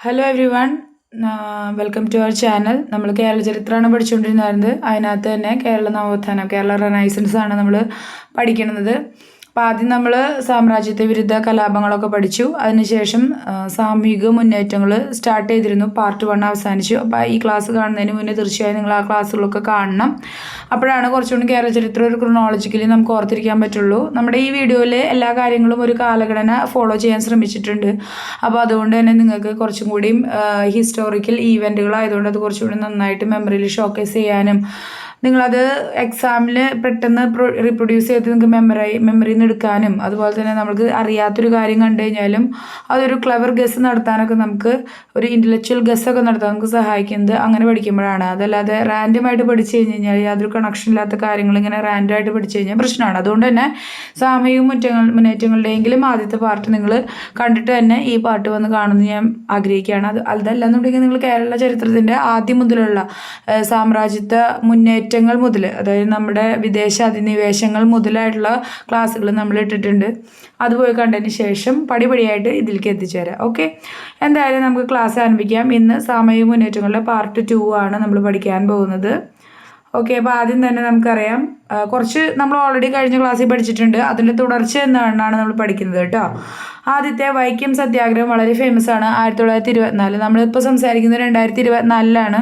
Hello everyone, welcome to our channel. നമ്മൾ കേരള ചരിത്രമാണ് പഠിച്ചുകൊണ്ടിരുന്നത്. അതിനകത്ത് തന്നെ കേരള നവോത്ഥാനം, കേരള റെനൈസൻസ് ആണ് നമ്മൾ പഠിക്കുന്നത്. അപ്പോൾ ആദ്യം നമ്മൾ സാമ്രാജ്യത്വ വിരുദ്ധ കലാപങ്ങളൊക്കെ പഠിച്ചു. അതിനുശേഷം സാമൂഹിക മുന്നേറ്റങ്ങൾ സ്റ്റാർട്ട് ചെയ്തിരുന്നു. പാർട്ട് 1 അവസാനിച്ചു. അപ്പോൾ ഈ ക്ലാസ് കാണുന്നതിന് മുന്നേ തീർച്ചയായും നിങ്ങൾ ആ ക്ലാസ്സുകളൊക്കെ കാണണം. അപ്പോഴാണ് കുറച്ചുകൂടി കേരള ചരിത്രം ഒരു ക്രോണോളജിക്കലി നമുക്ക് ഓർത്തിരിക്കാൻ പറ്റുള്ളൂ. നമ്മുടെ ഈ വീഡിയോയിൽ എല്ലാ കാര്യങ്ങളും ഒരു കാലഘടന ഫോളോ ചെയ്യാൻ ശ്രമിച്ചിട്ടുണ്ട്. അപ്പോൾ അതുകൊണ്ട് തന്നെ നിങ്ങൾക്ക് കുറച്ചും കൂടിയും ഹിസ്റ്റോറിക്കൽ ഈവൻറ്റുകളായതുകൊണ്ട് അത് കുറച്ചുകൂടി നന്നായിട്ട് മെമ്മറിയിൽ ഷോക്കേസ് ചെയ്യാനും നിങ്ങളത് എക്സാമിൽ പെട്ടെന്ന് റീപ്രൊഡ്യൂസ് ചെയ്ത് നിങ്ങൾക്ക് മെമ്മറിയിൽ നിന്ന് എടുക്കാനും, അതുപോലെ തന്നെ നമുക്ക് അറിയാത്തൊരു കാര്യം കണ്ടു കഴിഞ്ഞാലും അതൊരു ക്ലെവർ ഗസ് നടത്താനൊക്കെ നമുക്ക് ഒരു ഇൻ്റലക്ച്വൽ ഗസ്സൊക്കെ നടത്താൻ നമുക്ക് സഹായിക്കുന്നത് അങ്ങനെ പഠിക്കുമ്പോഴാണ്. അതല്ലാതെ റാൻഡമായിട്ട് പഠിച്ചു കഴിഞ്ഞ് കഴിഞ്ഞാൽ യാതൊരു കണക്ഷൻ ഇല്ലാത്ത കാര്യങ്ങൾ ഇങ്ങനെ റാൻഡമായിട്ട് പഠിച്ചു കഴിഞ്ഞാൽ പ്രശ്നമാണ്. അതുകൊണ്ട് തന്നെ സാമൂഹിക മുന്നേറ്റങ്ങളുടെയെങ്കിലും ആദ്യത്തെ പാർട്ട് നിങ്ങൾ കണ്ടിട്ട് തന്നെ ഈ പാർട്ട് വന്ന് കാണുന്നത് ഞാൻ ആഗ്രഹിക്കുകയാണ്. അതല്ലെന്നുണ്ടെങ്കിൽ നിങ്ങൾ കേരള ചരിത്രത്തിൻ്റെ ആദ്യം മുതലുള്ള സാമ്രാജ്യത്വ മുന്നേറ്റങ്ങൾ മുതൽ, അതായത് നമ്മുടെ വിദേശ അധിനിവേശങ്ങൾ മുതലായിട്ടുള്ള ക്ലാസ്സുകൾ നമ്മൾ ഇട്ടിട്ടുണ്ട്. അത് പോയി കണ്ടതിന് ശേഷം പടിപടിയായിട്ട് ഇതിലേക്ക് എത്തിച്ചേരാം. ഓക്കെ, എന്തായാലും നമുക്ക് ക്ലാസ് ആരംഭിക്കാം. ഇന്ന് സാമൂഹിക മുന്നേറ്റങ്ങളുടെ പാർട്ട് 2 ആണ് നമ്മൾ പഠിക്കാൻ പോകുന്നത്. ഓക്കെ, അപ്പോൾ ആദ്യം തന്നെ നമുക്കറിയാം, കുറച്ച് നമ്മൾ ഓൾറെഡി കഴിഞ്ഞ ക്ലാസ്സിൽ പഠിച്ചിട്ടുണ്ട്. അതിൻ്റെ തുടർച്ച എന്നാണ് നമ്മൾ പഠിക്കുന്നത് കേട്ടോ. ആദ്യത്തെ വൈക്കം സത്യാഗ്രഹം വളരെ ഫേമസ് ആണ്. 1924. നമ്മളിപ്പോൾ സംസാരിക്കുന്നത് 2024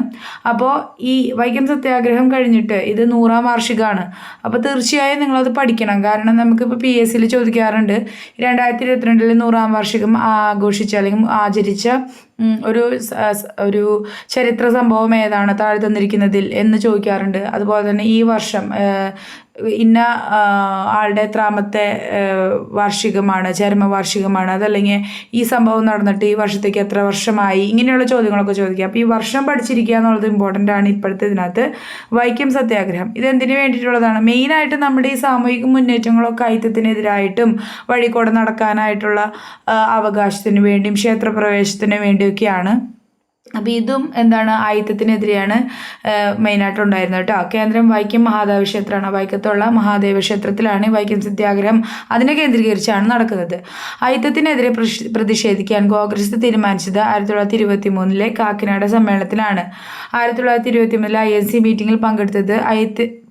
അപ്പോൾ ഈ വൈക്കം സത്യാഗ്രഹം കഴിഞ്ഞിട്ട് ഇത് 100ാം വാർഷികമാണ്. അപ്പോൾ തീർച്ചയായും നിങ്ങളത് പഠിക്കണം. കാരണം നമുക്കിപ്പോൾ PSCയിൽ ചോദിക്കാറുണ്ട് 2022 100ാം വാർഷികം ആഘോഷിച്ച അല്ലെങ്കിൽ ആചരിച്ച ഒരു ചരിത്ര സംഭവം ഏതാണ് താഴെ തന്നിരിക്കുന്നതിൽ എന്ന് ചോദിക്കാറുണ്ട്. അതുപോലെ തന്നെ ഈ വർഷം ഇന്ന ആളുടെ എത്രാമത്തെ വാർഷികമാണ്, ചരമവാർഷികമാണ്, അതല്ലെങ്കിൽ ഈ സംഭവം നടന്നിട്ട് ഈ വർഷത്തേക്ക് എത്ര വർഷമായി, ഇങ്ങനെയുള്ള ചോദ്യങ്ങളൊക്കെ ചോദിക്കുക. അപ്പോൾ ഈ വർഷം പഠിച്ചിരിക്കുക എന്നുള്ളത് ഇമ്പോർട്ടൻ്റ് ആണ്. ഇപ്പോഴത്തെ ഇതിനകത്ത് വൈക്കം സത്യാഗ്രഹം ഇതെന്തിനു വേണ്ടിയിട്ടുള്ളതാണ്? മെയിനായിട്ട് നമ്മുടെ ഈ സാമൂഹിക മുന്നേറ്റങ്ങളൊക്കെ ഐക്യത്തിനെതിരായിട്ടും വഴിക്കൂടെ നടക്കാനായിട്ടുള്ള അവകാശത്തിന് വേണ്ടിയും ക്ഷേത്രപ്രവേശത്തിന് വേണ്ടിയൊക്കെയാണ്. അപ്പോൾ ഇതും എന്താണ്, ആയുധത്തിനെതിരെയാണ് മെയിനായിട്ടുണ്ടായിരുന്നത് കേട്ടോ. കേന്ദ്രം വൈക്കം മഹാദേവ ക്ഷേത്രമാണ്. വൈക്കത്തുള്ള മഹാദേവ ക്ഷേത്രത്തിലാണ് വൈക്കം സത്യാഗ്രഹം അതിനെ കേന്ദ്രീകരിച്ചാണ് നടക്കുന്നത്. ആയുധത്തിനെതിരെ പ്രതിഷേധിക്കാൻ കോൺഗ്രസ് തീരുമാനിച്ചത് 1923 കാക്കിനാട സമ്മേളനത്തിലാണ്. 1923 INC മീറ്റിങ്ങിൽ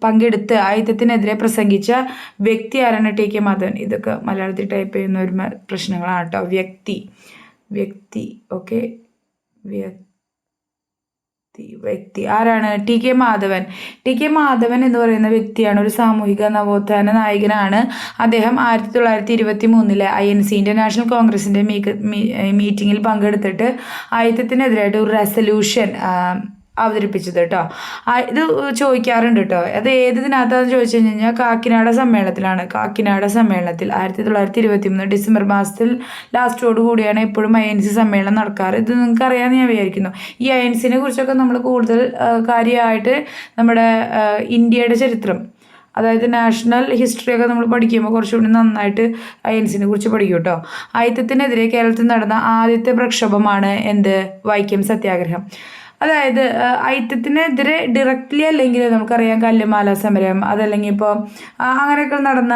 പങ്കെടുത്ത് ആയുധത്തിനെതിരെ പ്രസംഗിച്ച വ്യക്തി ആരാണ്? TK മാധവൻ. ഇതൊക്കെ മലയാളത്തിൽ ടൈപ്പ് ചെയ്യുന്ന ഒരു പ്രശ്നങ്ങളാണ് കേട്ടോ. വ്യക്തി ഓക്കെ, വ്യക്തി ആരാണ്? TK മാധവൻ. TK മാധവൻ എന്ന് പറയുന്ന വ്യക്തിയാണ് ഒരു സാമൂഹിക നവോത്ഥാന നായകനാണ്. അദ്ദേഹം 1923 INC ഇന്റർനാഷണൽ കോൺഗ്രസിൻ്റെ മീറ്റിങ്ങിൽ പങ്കെടുത്തിട്ട് ആയുധത്തിനെതിരായിട്ട് ഒരു റെസല്യൂഷൻ അവതരിപ്പിച്ചത് കേട്ടോ. ഇത് ചോദിക്കാറുണ്ട് കേട്ടോ. അത് ഏതിനകത്താന്ന് ചോദിച്ചു കഴിഞ്ഞാൽ കാക്കിനാട സമ്മേളനത്തിലാണ്. കാക്കിനാട സമ്മേളനത്തിൽ 1923 ഡിസംബർ മാസത്തിൽ ലാസ്റ്റോട് കൂടിയാണ് എപ്പോഴും INC സമ്മേളനം നടക്കാറ്. ഇത് നിങ്ങൾക്ക് അറിയാമെന്ന് ഞാൻ വിചാരിക്കുന്നു. ഈ INCനെ കുറിച്ചൊക്കെ നമ്മൾ കൂടുതൽ കാര്യമായിട്ട് നമ്മുടെ ഇന്ത്യയുടെ ചരിത്രം, അതായത് നാഷണൽ ഹിസ്റ്ററിയൊക്കെ നമ്മൾ പഠിക്കുമ്പോൾ കുറച്ചുകൂടി നന്നായിട്ട് INCനെ കുറിച്ച് പഠിക്കും കേട്ടോ. ആയുധത്തിനെതിരെ കേരളത്തിൽ നടന്ന ആദ്യത്തെ പ്രക്ഷോഭമാണ് വൈക്കം സത്യാഗ്രഹം. അതായത് ഐക്യത്തിനെതിരെ ഡയറക്റ്റ്ലി അല്ലെങ്കിൽ നമുക്കറിയാം കല്ലുമാല സമരം, അതല്ലെങ്കിൽ ഇപ്പോൾ അങ്ങനെയൊക്കെ നടന്ന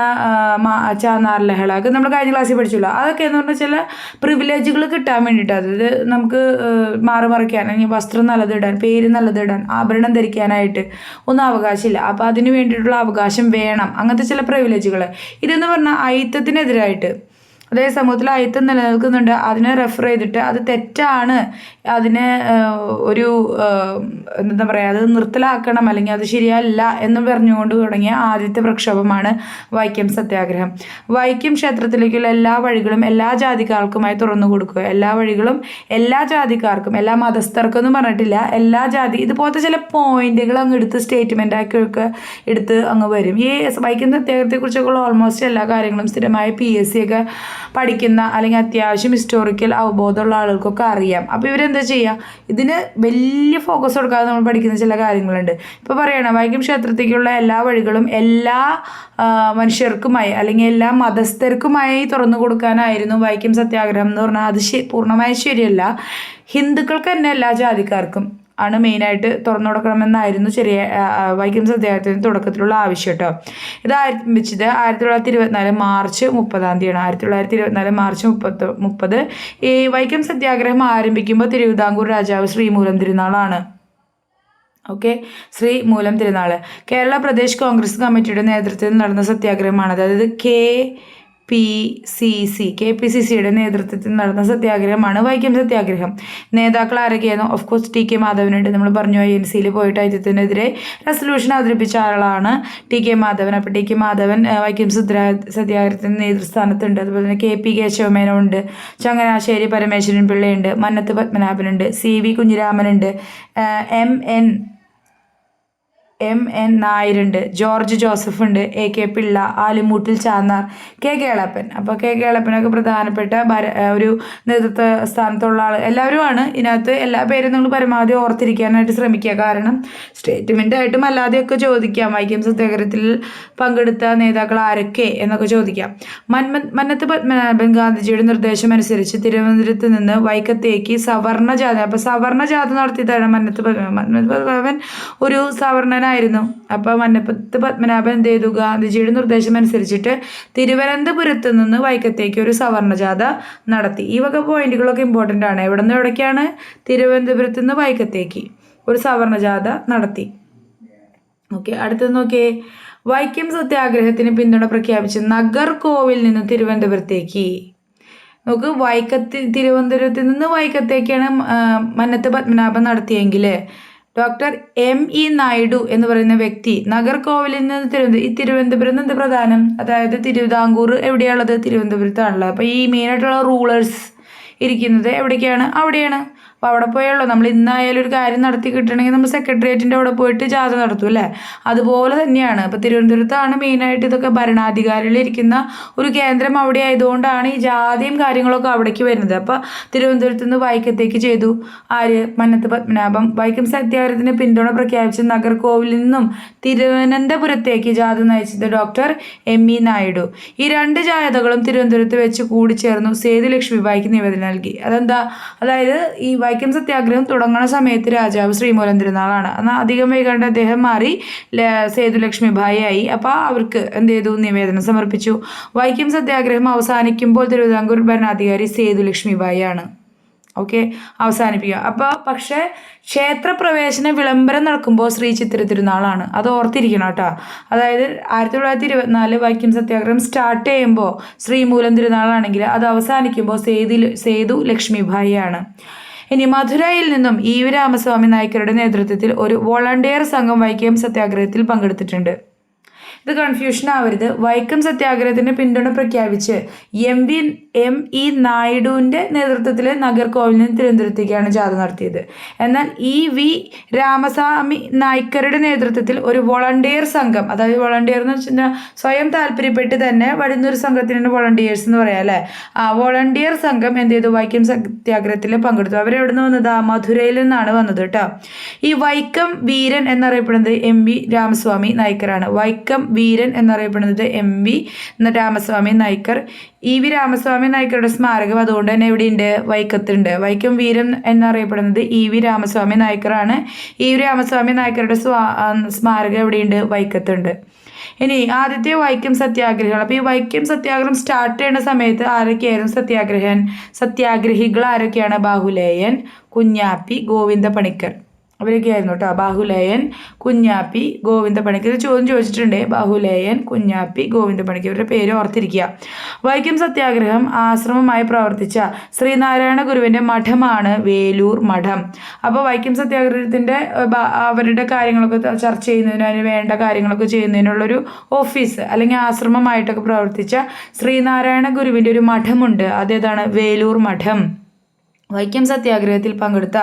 ചാന്നാർ ലഹള ഒക്കെ നമ്മൾ കഴിഞ്ഞ ക്ലാസ്സിൽ പഠിച്ചല്ലോ. അതൊക്കെ എന്ന് പറഞ്ഞാൽ ചില പ്രിവിലേജുകൾ കിട്ടാൻ വേണ്ടിയിട്ട്, അതായത് നമുക്ക് മാറിമറിക്കാൻ അല്ലെങ്കിൽ വസ്ത്രം നല്ലതിടാൻ, പേര് നല്ലതിടാൻ, ആഭരണം ധരിക്കാനായിട്ട് ഒന്നും അവകാശമില്ല. അപ്പോൾ അതിന് വേണ്ടിയിട്ടുള്ള അവകാശം വേണം, അങ്ങനത്തെ ചില പ്രിവിലേജുകൾ. ഇതെന്ന് പറഞ്ഞാൽ ഐക്യത്തിനെതിരായിട്ട്, അതായത് സമൂഹത്തിൽ അയിത്തം നിലനിൽക്കുന്നുണ്ട്, അതിനെ റെഫർ ചെയ്തിട്ട് അത് തെറ്റാണ്, അതിനെ ഒരു എന്താ പറയുക, അത് നിർത്തലാക്കണം അല്ലെങ്കിൽ അത് ശരിയല്ല എന്ന് പറഞ്ഞുകൊണ്ട് തുടങ്ങിയ ആദ്യത്തെ പ്രക്ഷോഭമാണ് വൈക്കം സത്യാഗ്രഹം. വൈക്കം ക്ഷേത്രത്തിലേക്കുള്ള എല്ലാ വഴികളും എല്ലാ ജാതിക്കാർക്കുമായി തുറന്നു കൊടുക്കുക. എല്ലാ വഴികളും എല്ലാ ജാതിക്കാർക്കും, എല്ലാ മതസ്ഥർക്കും എന്ന് പറഞ്ഞിട്ടില്ല, എല്ലാ ജാതി, ഇതുപോലത്തെ ചില പോയിന്റുകൾ അങ്ങ് എടുത്ത് സ്റ്റേറ്റ്മെൻ്റ് ആക്കിയൊക്കെ എടുത്ത് അങ്ങ് വരും. ഈ വൈക്കം സത്യാഗ്രഹത്തെക്കുറിച്ചൊക്കെ ഓൾമോസ്റ്റ് എല്ലാ കാര്യങ്ങളും സ്ഥിരമായ PSC ഒക്കെ പഠിക്കുന്ന അല്ലെങ്കിൽ അത്യാവശ്യം ഹിസ്റ്റോറിക്കൽ അവബോധമുള്ള ആളുകൾക്കൊക്കെ അറിയാം. അപ്പോൾ ഇവരെന്താ ചെയ്യുക, ഇതിന് വലിയ ഫോക്കസ് കൊടുക്കാതെ നമ്മൾ പഠിക്കുന്ന ചില കാര്യങ്ങളുണ്ട്. ഇപ്പോൾ പറയണം, വൈക്കം ക്ഷേത്രത്തേക്കുള്ള എല്ലാ വഴികളും എല്ലാ മനുഷ്യർക്കുമായി അല്ലെങ്കിൽ എല്ലാ മതസ്ഥർക്കുമായി തുറന്നു കൊടുക്കാനായിരുന്നു വൈക്കം സത്യാഗ്രഹം എന്ന് പറഞ്ഞാൽ അത് പൂർണ്ണമായും ശരിയല്ല. ഹിന്ദുക്കൾക്ക് തന്നെ എല്ലാ ജാതിക്കാർക്കും, ആണ് മെയിനായിട്ട് തുറന്നു കൊടുക്കണമെന്നായിരുന്നു വൈക്കം സത്യാഗ്രഹത്തിന് തുടക്കത്തിലുള്ള ആവശ്യം കേട്ടോ. ഇത് ആരംഭിച്ചത് 1924 മാർച്ച് 30 1924 മാർച്ച് 30. ഈ വൈക്കം സത്യാഗ്രഹം ആരംഭിക്കുമ്പോൾ തിരുവിതാംകൂർ രാജാവ് ശ്രീമൂലം തിരുനാളാണ്. ഓക്കെ, ശ്രീമൂലം തിരുനാൾ കേരള പ്രദേശ് കോൺഗ്രസ് കമ്മിറ്റിയുടെ നേതൃത്വത്തിൽ നടന്ന സത്യാഗ്രഹമാണ്. അതായത് KPCCയുടെ നേതൃത്വത്തിൽ നടന്ന സത്യാഗ്രഹമാണ് വൈക്കം സത്യാഗ്രഹം. നേതാക്കൾ ആരൊക്കെയായിരുന്നു? ഓഫ് കോഴ്സ് TK മാധവനുണ്ട്. നമ്മൾ പറഞ്ഞു INC പോയിട്ട് അയിത്തത്തിനെതിരെ റെസൊല്യൂഷൻ അവതരിപ്പിച്ച ആളാണ് TK മാധവൻ. അപ്പോൾ TK മാധവൻ വൈക്കം സത്യാഗ്രഹത്തിൻ്റെ നേതൃസ്ഥാനത്തുണ്ട്. അതുപോലെ തന്നെ KP കേശവമേനോനുണ്ട്, ചങ്ങനാശ്ശേരി പരമേശ്വരൻ പിള്ളയുണ്ട്, മന്നത്ത് പത്മനാഭനുണ്ട്, CV കുഞ്ഞിരാമനുണ്ട്, MN നായരുണ്ട്, ജോർജ് ജോസഫ് ഉണ്ട്, AK പിള്ള, ആലിമൂട്ടിൽ ചാന്നാർ, K കേളപ്പൻ. അപ്പോൾ K കേളപ്പനൊക്കെ പ്രധാനപ്പെട്ട ഒരു നേതൃത്വ സ്ഥാനത്തുള്ള ആൾ എല്ലാവരുമാണ്. ഇതിനകത്ത് എല്ലാ പേരും നിങ്ങൾ പരമാവധി ഓർത്തിരിക്കാനായിട്ട് ശ്രമിക്കുക. കാരണം സ്റ്റേറ്റ്മെൻ്റായിട്ടും അല്ലാതെയൊക്കെ ചോദിക്കാം. വൈക്കം സത്യാഗ്രഹത്തിൽ പങ്കെടുത്ത നേതാക്കൾ ആരൊക്കെ എന്നൊക്കെ ചോദിക്കാം. മന്നത്ത് പത്മനാഭൻ ഗാന്ധിജിയുടെ നിർദ്ദേശം അനുസരിച്ച് തിരുവനന്തപുരത്ത് നിന്ന് വൈക്കത്തേക്ക് സവർണ ജാഥ. അപ്പോൾ സവർണ ജാഥ നടത്തിയതാണ് മന്നത്ത് പത്മനാഭൻ ഒരു സവർണ ആയിരുന്നു. അപ്പോൾ മന്നത്ത് പത്മനാഭൻ എന്ത് ചെയ്തു? ഗാന്ധിജിയുടെ നിർദ്ദേശം അനുസരിച്ചിട്ട് തിരുവനന്തപുരത്ത് നിന്ന് വൈക്കത്തേക്ക് ഒരു സവർണ ജാഥ നടത്തി. ഈ വക പോയിന്റുകളൊക്കെ ഇമ്പോർട്ടൻ്റ് ആണ്. എവിടെ നിന്ന് എവിടേക്കാണ്? തിരുവനന്തപുരത്ത് നിന്ന് വൈക്കത്തേക്ക് ഒരു സവർണ ജാഥ നടത്തി. ഓക്കെ, അടുത്തത് നോക്കിയേ. വൈക്കം സത്യാഗ്രഹത്തിന് പിന്തുണ പ്രഖ്യാപിച്ച് നഗർകോവിൽ നിന്ന് തിരുവനന്തപുരത്തേക്ക്. നമുക്ക് തിരുവനന്തപുരത്ത് നിന്ന് വൈക്കത്തേക്കാണ് മന്നത്ത് പത്മനാഭൻ നടത്തിയെങ്കിൽ ഡോക്ടർ ME നായിഡു എന്ന് പറയുന്ന വ്യക്തി നഗർകോവിലിൽ നിന്ന് തിരുവനന്തപുരം എന്ത് പ്രധാനം? അതായത് തിരുവിതാംകൂർ എവിടെയാണുള്ളത്? തിരുവനന്തപുരത്താണുള്ളത്. അപ്പോൾ ഈ മെയിനായിട്ടുള്ള റൂളേഴ്സ് ഇരിക്കുന്നത് എവിടേക്കാണ്? അവിടെയാണ്. അപ്പോൾ അവിടെ പോയുള്ളൂ. നമ്മൾ ഇന്നായാലും ഒരു കാര്യം നടത്തി കിട്ടണമെങ്കിൽ നമ്മൾ സെക്രട്ടേറിയറ്റിൻ്റെ അവിടെ പോയിട്ട് ജാഥ നടത്തും അല്ലേ? അതുപോലെ തന്നെയാണ്. അപ്പോൾ തിരുവനന്തപുരത്താണ് മെയിനായിട്ട് ഇതൊക്കെ ഭരണാധികാരികളിരിക്കുന്ന ഒരു കേന്ദ്രം. അവിടെ ആയതുകൊണ്ടാണ് ഈ ജാഥയും കാര്യങ്ങളൊക്കെ അവിടേക്ക് വരുന്നത്. അപ്പോൾ തിരുവനന്തപുരത്ത് നിന്ന് വൈക്കത്തേക്ക് ചെയ്തു ആര്? മന്നത്ത് പത്മനാഭം. വൈക്കം സത്യാഗ്രഹത്തിന് പിന്തുണ പ്രഖ്യാപിച്ച് നഗർകോവിലിൽ നിന്നും തിരുവനന്തപുരത്തേക്ക് ജാഥ നയിച്ചത് ഡോക്ടർ ME നായിഡു. ഈ രണ്ട് ജാഥകളും തിരുവനന്തപുരത്ത് വെച്ച് കൂടിച്ചേർന്നു സേതു ലക്ഷ്മിബായിക്ക് നിവേദനം നൽകി. അതെന്താ? അതായത് ഈ വൈക്കം സത്യാഗ്രഹം തുടങ്ങുന്ന സമയത്ത് രാജാവ് ശ്രീമൂലം തിരുനാളാണ്. എന്നാൽ അധികം വൈകാണ്ട് അദ്ദേഹം മാറി സേതു ലക്ഷ്മിബായി ആയി. അപ്പോൾ അവർക്ക് എന്ത് ചെയ്തു? നിവേദനം സമർപ്പിച്ചു. വൈക്കം സത്യാഗ്രഹം അവസാനിക്കുമ്പോൾ തിരുവിതാംകൂർ ഭരണാധികാരി സേതു ലക്ഷ്മിബായി ആണ്. ഓക്കെ, അവസാനിപ്പിക്കുക. അപ്പോൾ പക്ഷേ ക്ഷേത്രപ്രവേശന വിളംബരം നടക്കുമ്പോൾ ശ്രീ ചിത്തിര തിരുനാളാണ്. അത് ഓർത്തിരിക്കണം കേട്ടോ. അതായത് 1924 വൈക്കം സത്യാഗ്രഹം സ്റ്റാർട്ട് ചെയ്യുമ്പോൾ ശ്രീമൂലം തിരുനാളാണെങ്കിൽ അത് അവസാനിക്കുമ്പോൾ സേതു ലക്ഷ്മിബായി ആണ്. ഇനി മധുരയിൽ നിന്നും EV രാമസ്വാമി നായ്ക്കരുടെ നേതൃത്വത്തിൽ ഒരു വോളണ്ടിയർ സംഘം വൈക്കം സത്യാഗ്രഹത്തിൽ പങ്കെടുത്തിട്ടുണ്ട്. ഇത് കൺഫ്യൂഷൻ ആവരുത്. വൈക്കം സത്യാഗ്രഹത്തിന് പിന്തുണ പ്രഖ്യാപിച്ച് ME നായിഡുവിൻ്റെ നേതൃത്വത്തിൽ നഗർകോവിലിൽ നിന്ന് തിരുവനന്തപുരത്തേക്കാണ് ജാഥ നടത്തിയത്. എന്നാൽ EV രാമസ്വാമി നായ്ക്കരുടെ നേതൃത്വത്തിൽ ഒരു വോളണ്ടിയർ സംഘം, അതായത് വോളണ്ടിയർ എന്ന് വെച്ചാൽ സ്വയം താല്പര്യപ്പെട്ട് തന്നെ വരുന്നൊരു സംഘത്തിനാണ് വോളണ്ടിയേഴ്സ് എന്ന് പറയാം അല്ലേ? വോളണ്ടിയർ സംഘം എന്ത് ചെയ്തു? വൈക്കം സത്യാഗ്രഹത്തിൽ പങ്കെടുത്തു. അവരെവിടെ നിന്ന് വന്നത്? മധുരയിൽ നിന്നാണ് വന്നത് കേട്ടോ. ഈ വൈക്കം വീരൻ എന്നറിയപ്പെടുന്നത് MV രാമസ്വാമി നായ്ക്കറാണ്. വൈക്കം വീരൻ എന്നറിയപ്പെടുന്നത് MV രാമസ്വാമി നായ്ക്കർ. EV രാമസ്വാമി നായ്ക്കരുടെ സ്മാരകം അതുകൊണ്ട് തന്നെ എവിടെയുണ്ട്? വൈക്കത്തുണ്ട്. വൈക്കം വീരൻ എന്നറിയപ്പെടുന്നത് EV രാമസ്വാമി നായ്ക്കറാണ്. EV രാമസ്വാമി നായ്ക്കരുടെ സ്മാരകം എവിടെയുണ്ട്? വൈക്കത്തുണ്ട്. ഇനി ആദ്യത്തെ വൈക്കം സത്യാഗ്രഹികൾ. അപ്പോൾ ഈ വൈക്കം സത്യാഗ്രഹം സ്റ്റാർട്ട് ചെയ്യുന്ന സമയത്ത് ആരൊക്കെയായിരുന്നു സത്യാഗ്രഹികൾ ആരൊക്കെയാണ്? ബാഹുലേയൻ, കുഞ്ഞാപ്പി, ഗോവിന്ദ പണിക്കർ. അവരൊക്കെ ആയിരുന്നു കേട്ടോ. ബാഹുലേയൻ, കുഞ്ഞാപ്പി, ഗോവിന്ദ പണിക്കർ. ചോദ്യം ചോദിച്ചിട്ടുണ്ട്. ബാഹുലേയൻ, കുഞ്ഞാപ്പി, ഗോവിന്ദ പണിക്കർ. ഇവരുടെ പേര് ഓർത്തിരിക്കുക. വൈക്കം സത്യാഗ്രഹം ആശ്രമമായി പ്രവർത്തിച്ച ശ്രീനാരായണ ഗുരുവിൻ്റെ മഠമാണ് വേലൂർ മഠം. അപ്പോൾ വൈക്കം സത്യാഗ്രഹത്തിൻ്റെ അവരുടെ കാര്യങ്ങളൊക്കെ ചർച്ച ചെയ്യുന്നതിന്, അതിന് വേണ്ട കാര്യങ്ങളൊക്കെ ചെയ്യുന്നതിനുള്ളൊരു ഓഫീസ് അല്ലെങ്കിൽ ആശ്രമമായിട്ടൊക്കെ പ്രവർത്തിച്ച ശ്രീനാരായണ ഗുരുവിൻ്റെ ഒരു മഠമുണ്ട്. അതേതാണ്? വേലൂർ മഠം. വൈക്കം സത്യാഗ്രഹത്തിൽ പങ്കെടുത്ത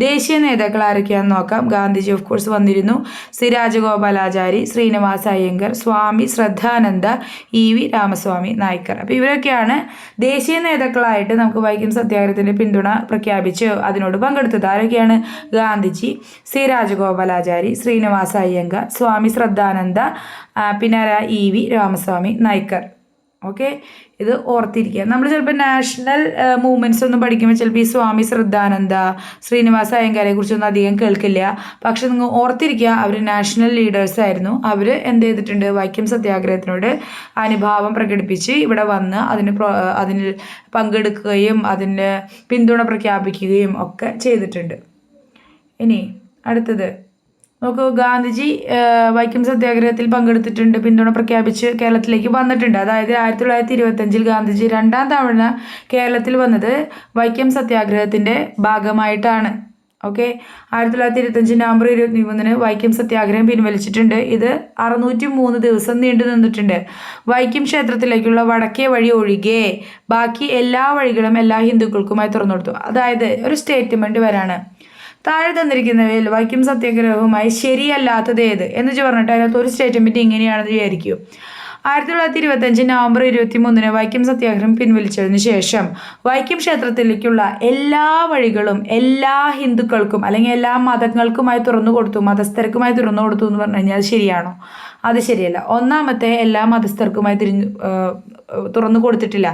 ദേശീയ നേതാക്കൾ ആരൊക്കെയാണെന്ന് നോക്കാം. ഗാന്ധിജി ഓഫ് കോഴ്സ് വന്നിരുന്നു. ശ്രീ രാജഗോപാലാചാരി, ശ്രീനിവാസ അയ്യങ്കർ, സ്വാമി ശ്രദ്ധാനന്ദ, EV രാമസ്വാമി നായ്ക്കർ. അപ്പോൾ ഇവരൊക്കെയാണ് ദേശീയ നേതാക്കളായിട്ട് നമുക്ക് വൈക്കം സത്യാഗ്രഹത്തിൻ്റെ പിന്തുണ പ്രഖ്യാപിച്ച് അതിനോട് പങ്കെടുത്തത്. ആരൊക്കെയാണ്? ഗാന്ധിജി, ശ്രീ രാജഗോപാലാചാരി, ശ്രീനിവാസ അയ്യങ്കർ, സ്വാമി ശ്രദ്ധാനന്ദ, പിന്നെ EV രാമസ്വാമി നായ്ക്കർ. ഓക്കെ, ഇത് ഓർത്തിരിക്കുക. നമ്മൾ ചിലപ്പോൾ നാഷണൽ മൂവ്മെൻറ്റ്സ് ഒന്നും പഠിക്കുമ്പോൾ ചിലപ്പോൾ ഈ സ്വാമി ശ്രദ്ധാനന്ദ, ശ്രീനിവാസ അയ്യങ്കാരെ കുറിച്ചൊന്നും അധികം കേൾക്കില്ല. പക്ഷെ നിങ്ങൾ ഓർത്തിരിക്കുക, അവർ നാഷണൽ ലീഡേഴ്സ് ആയിരുന്നു. അവർ എന്ത് ചെയ്തിട്ടുണ്ട്, വൈക്കം സത്യാഗ്രഹത്തിനോട് അനുഭാവം പ്രകടിപ്പിച്ച് ഇവിടെ വന്ന് അതിൽ പങ്കെടുക്കുകയും അതിന് പിന്തുണ പ്രഖ്യാപിക്കുകയും ഒക്കെ ചെയ്തിട്ടുണ്ട്. ഇനി അടുത്തത് നോക്കൂ, ഗാന്ധിജി വൈക്കം സത്യാഗ്രഹത്തിൽ പങ്കെടുത്തിട്ടുണ്ട്, പിന്തുണ പ്രഖ്യാപിച്ച് കേരളത്തിലേക്ക് വന്നിട്ടുണ്ട്. അതായത് 1925 ഗാന്ധിജി 2ാം തവണ കേരളത്തിൽ വന്നത് വൈക്കം സത്യാഗ്രഹത്തിൻ്റെ ഭാഗമായിട്ടാണ്. ഓക്കെ, 1925 നവംബർ 23 വൈക്കം സത്യാഗ്രഹം പിൻവലിച്ചിട്ടുണ്ട്. ഇത് 603 ദിവസം നീണ്ടു നിന്നിട്ടുണ്ട്. വൈക്കം ക്ഷേത്രത്തിലേക്കുള്ള വടക്കേ വഴി ഒഴികെ ബാക്കി എല്ലാ വഴികളും എല്ലാ ഹിന്ദുക്കൾക്കുമായി തുറന്നു കൊടുത്തു. അതായത് ഒരു സ്റ്റേറ്റ്മെൻറ്റ് വരാണ്, താഴെ തന്നിരിക്കുന്നവയിൽ വൈക്കം സത്യാഗ്രഹവുമായി ശരിയല്ലാത്തത് ഏത് എന്ന് പറഞ്ഞിട്ട് അതിനകത്ത് ഒരു സ്റ്റേറ്റ്മെൻറ്റ് ഇങ്ങനെയാണെന്ന് വിചാരിക്കും. 1925 നവംബർ 23 വൈക്കം സത്യാഗ്രഹം പിൻവലിച്ചതിന് ശേഷം വൈക്കം ക്ഷേത്രത്തിലേക്കുള്ള എല്ലാ വഴികളും എല്ലാ ഹിന്ദുക്കൾക്കും അല്ലെങ്കിൽ എല്ലാ മതങ്ങൾക്കുമായി തുറന്നു കൊടുത്തു, മതസ്ഥർക്കുമായി തുറന്നു കൊടുത്തു എന്ന് പറഞ്ഞു കഴിഞ്ഞാൽ അത് ശരിയാണോ? അത് ശരിയല്ല. ഒന്നാമത്തെ എല്ലാ മതസ്ഥർക്കുമായി തുറന്നു കൊടുത്തിട്ടില്ല.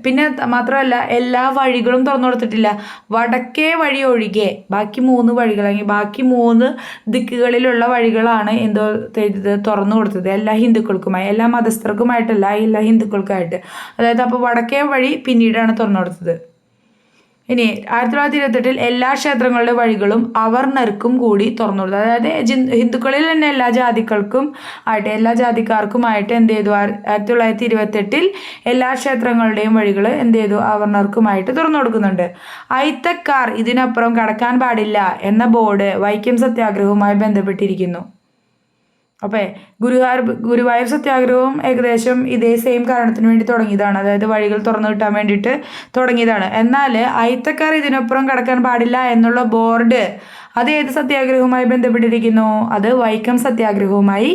പിന്നെ മാത്രമല്ല എല്ലാ വഴികളും തുറന്നു കൊടുത്തിട്ടില്ല. വടക്കേ വഴി ഒഴികെ ബാക്കി 3 വഴികൾ അല്ലെങ്കിൽ ബാക്കി 3 ദിക്കുകളിലുള്ള വഴികളാണ് എന്തോ തുറന്നു കൊടുത്തത് എല്ലാ ഹിന്ദുക്കൾക്കുമായി, എല്ലാ മതസ്ഥർക്കുമായിട്ടല്ല, എല്ലാ ഹിന്ദുക്കൾക്കായിട്ട്. അതായത് അപ്പോൾ വടക്കേ വഴി പിന്നീടാണ് തുറന്നു കൊടുത്തത്. ഇനി 1928 എല്ലാ ക്ഷേത്രങ്ങളുടെ വഴികളും അവർണർക്കും കൂടി തുറന്നു കൊടുത്തു. അതായത് ഹിന്ദുക്കളിൽ തന്നെ എല്ലാ ജാതികൾക്കും ആയിട്ട് എല്ലാ ജാതിക്കാർക്കുമായിട്ട് എന്ത് ചെയ്തു, 1928 എല്ലാ ക്ഷേത്രങ്ങളുടെയും വഴികൾ എന്ത് ചെയ്തു, അവർണർക്കുമായിട്ട് തുറന്നു കൊടുക്കുന്നുണ്ട്. അയിത്തക്കാർ ഇതിനപ്പുറം കടക്കാൻ പാടില്ല എന്ന ബോർഡ് വൈക്കം സത്യാഗ്രഹവുമായി ബന്ധപ്പെട്ടിരിക്കുന്നു. അപ്പോൾ ഗുരുവായൂർ സത്യാഗ്രഹവും ഏകദേശം ഇതേ സെയിം കാരണത്തിന് വേണ്ടി തുടങ്ങിയതാണ്. അതായത് വഴികൾ തുറന്നു കിട്ടാൻ വേണ്ടിയിട്ട് തുടങ്ങിയതാണ്. എന്നാൽ അയിത്തക്കാർ ഇതിനപ്പുറം കടക്കാൻ പാടില്ല എന്നുള്ള ബോർഡ് അത് ഏത് സത്യാഗ്രഹവുമായി ബന്ധപ്പെട്ടിരിക്കുന്നു? അത് വൈക്കം സത്യാഗ്രഹവുമായി